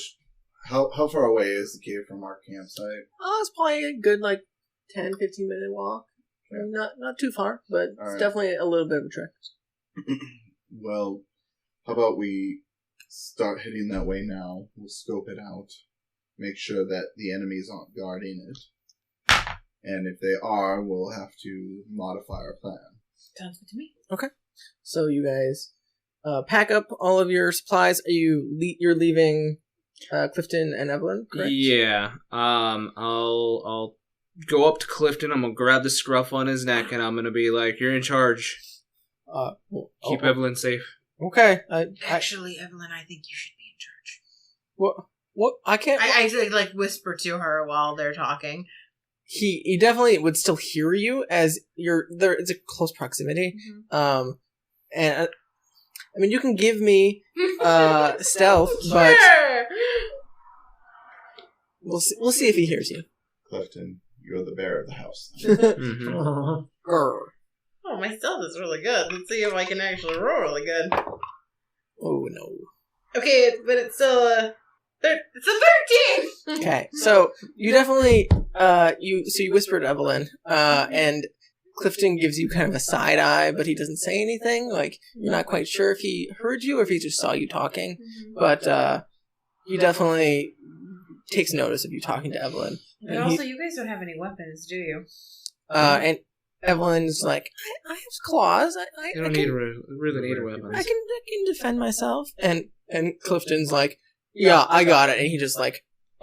how far away is the cave from our campsite? Oh, it's probably a good 10, 15-minute walk. Okay. Not too far, but All it's right. definitely a little bit of a trek. Well, how about we start heading that way now? We'll scope it out, make sure that the enemies aren't guarding it, and if they are, we'll have to modify our plan. Sounds good to me. Okay. So you guys pack up all of your supplies. You're leaving Clifton and Evelyn, correct? Yeah. I'll go up to Clifton. I'm gonna grab the scruff on his neck, and I'm gonna be like, "You're in charge. Keep Evelyn safe." Okay. Actually, Evelyn, I think you should be in charge. What? I can't. I whisper to her while they're talking. He definitely would still hear you as you're there. It's a close proximity. Mm-hmm. And I mean, you can give me stealth, but Sure. we'll see if he hears you. Clifton, you're the bear of the house. Mhm. Grr. Oh, my stealth is really good. Let's see if I can actually roll really good. Oh no. Okay, but it's still it's a 13! Okay, so you definitely you whisper to Evelyn, and Clifton gives you kind of a side eye, but he doesn't say anything. Like, you're not quite sure if he heard you or if he just saw you talking. But he definitely takes notice of you talking to Evelyn. But also, you guys don't have any weapons, do you? And Evelyn's like, I have claws. You don't really need a weapon. I can defend myself. And Clifton's like, yeah, I got it. And he just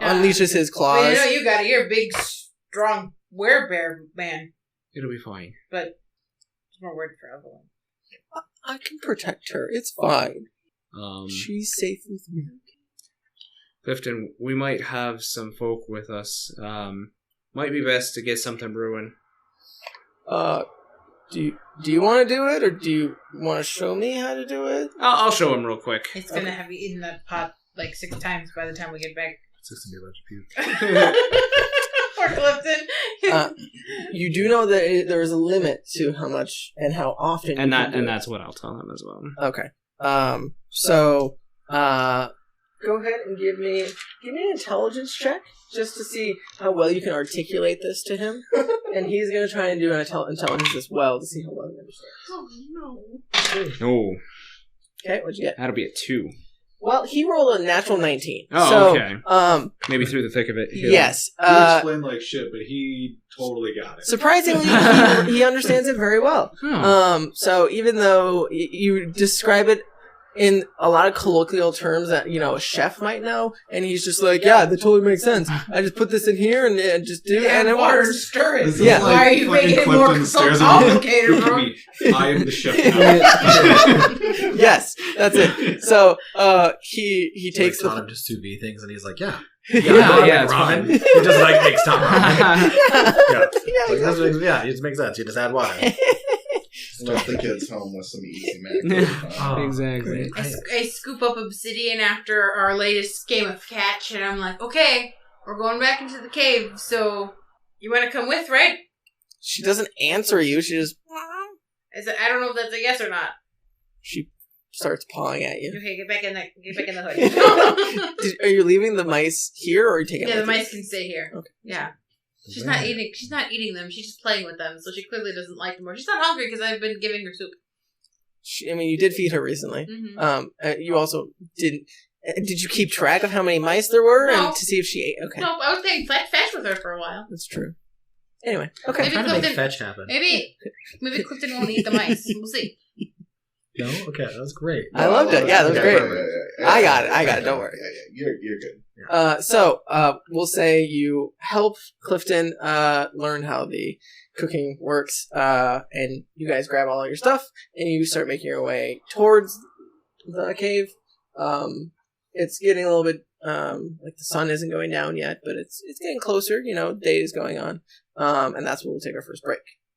unleashes his claws. Well, you got it. You're a big, strong werebear man. It'll be fine. But there's more word for Evelyn. I can protect her. It's fine. She's safe with me. Clifton, we might have some folk with us. Might be best to get something brewing. Do you want to do it, or do you want to show me how to do it? I'll show him real quick. It's gonna have you eaten that pot 6 times by the time we get back. It's just gonna be a bunch of puke. Poor Clifton. You do know that there is a limit to how much and how often. And you can do it. that's what I'll tell him as well. Okay. So go ahead and give me an intelligence check just to see how well you can articulate this to him, and he's gonna try and do an intelligence as well to see how well he understands. Oh no. No. Okay, what'd you get? That'll be a 2. Well, he rolled a natural 19. Oh, so, okay. Maybe through the thick of it. Yes. You explained like shit, but he totally got it. Surprisingly, he understands it very well. Oh. So even though you describe it in a lot of colloquial terms that, a chef might know, and he's just like, yeah, that totally makes sense. I just put this in here and just do it, and it water works. Stir it. This is Yeah. Why are you fucking making it more Clifton so stares at complicated, me. bro? Look at me. I am the chef now. Yes, that's it. So he takes taught the him to sous vide things, and he's like, yeah, Yeah, it's ramen. fine. He just makes top ramen. Yeah, Yeah, it just makes sense. You just add water. Stuff the kids home with some easy mac. Oh, Exactly. I scoop up obsidian after our latest game of catch, and I'm like, okay, we're going back into the cave, so you want to come with, right? She doesn't answer you. She just I don't know if that's a yes or not. she starts pawing at you. Okay, get back in the hood. Are you leaving the mice here, or are you taking Yeah, them the with you? mice can stay here. Okay. Yeah. She's not eating them. She's just playing with them. So she clearly doesn't like them more. She's not hungry because I've been giving her soup. You did feed her recently. Mm-hmm. You also didn't. Did you keep track of how many mice there were, No. and to see if she ate? Okay, No, I was playing fetch with her for a while. that's true. Anyway, okay. Maybe Trying to make Clifton- fetch happen. Maybe Clifton won't eat the mice. We'll see. No, okay, that was great. I loved it. Yeah, that was great. I got it. Don't worry. Yeah, you're good. So we'll say you help Clifton learn how the cooking works, and you guys grab all your stuff and you start making your way towards the cave. It's getting a little bit like the sun isn't going down yet, but it's getting closer. Day is going on, and that's when we'll take our first break.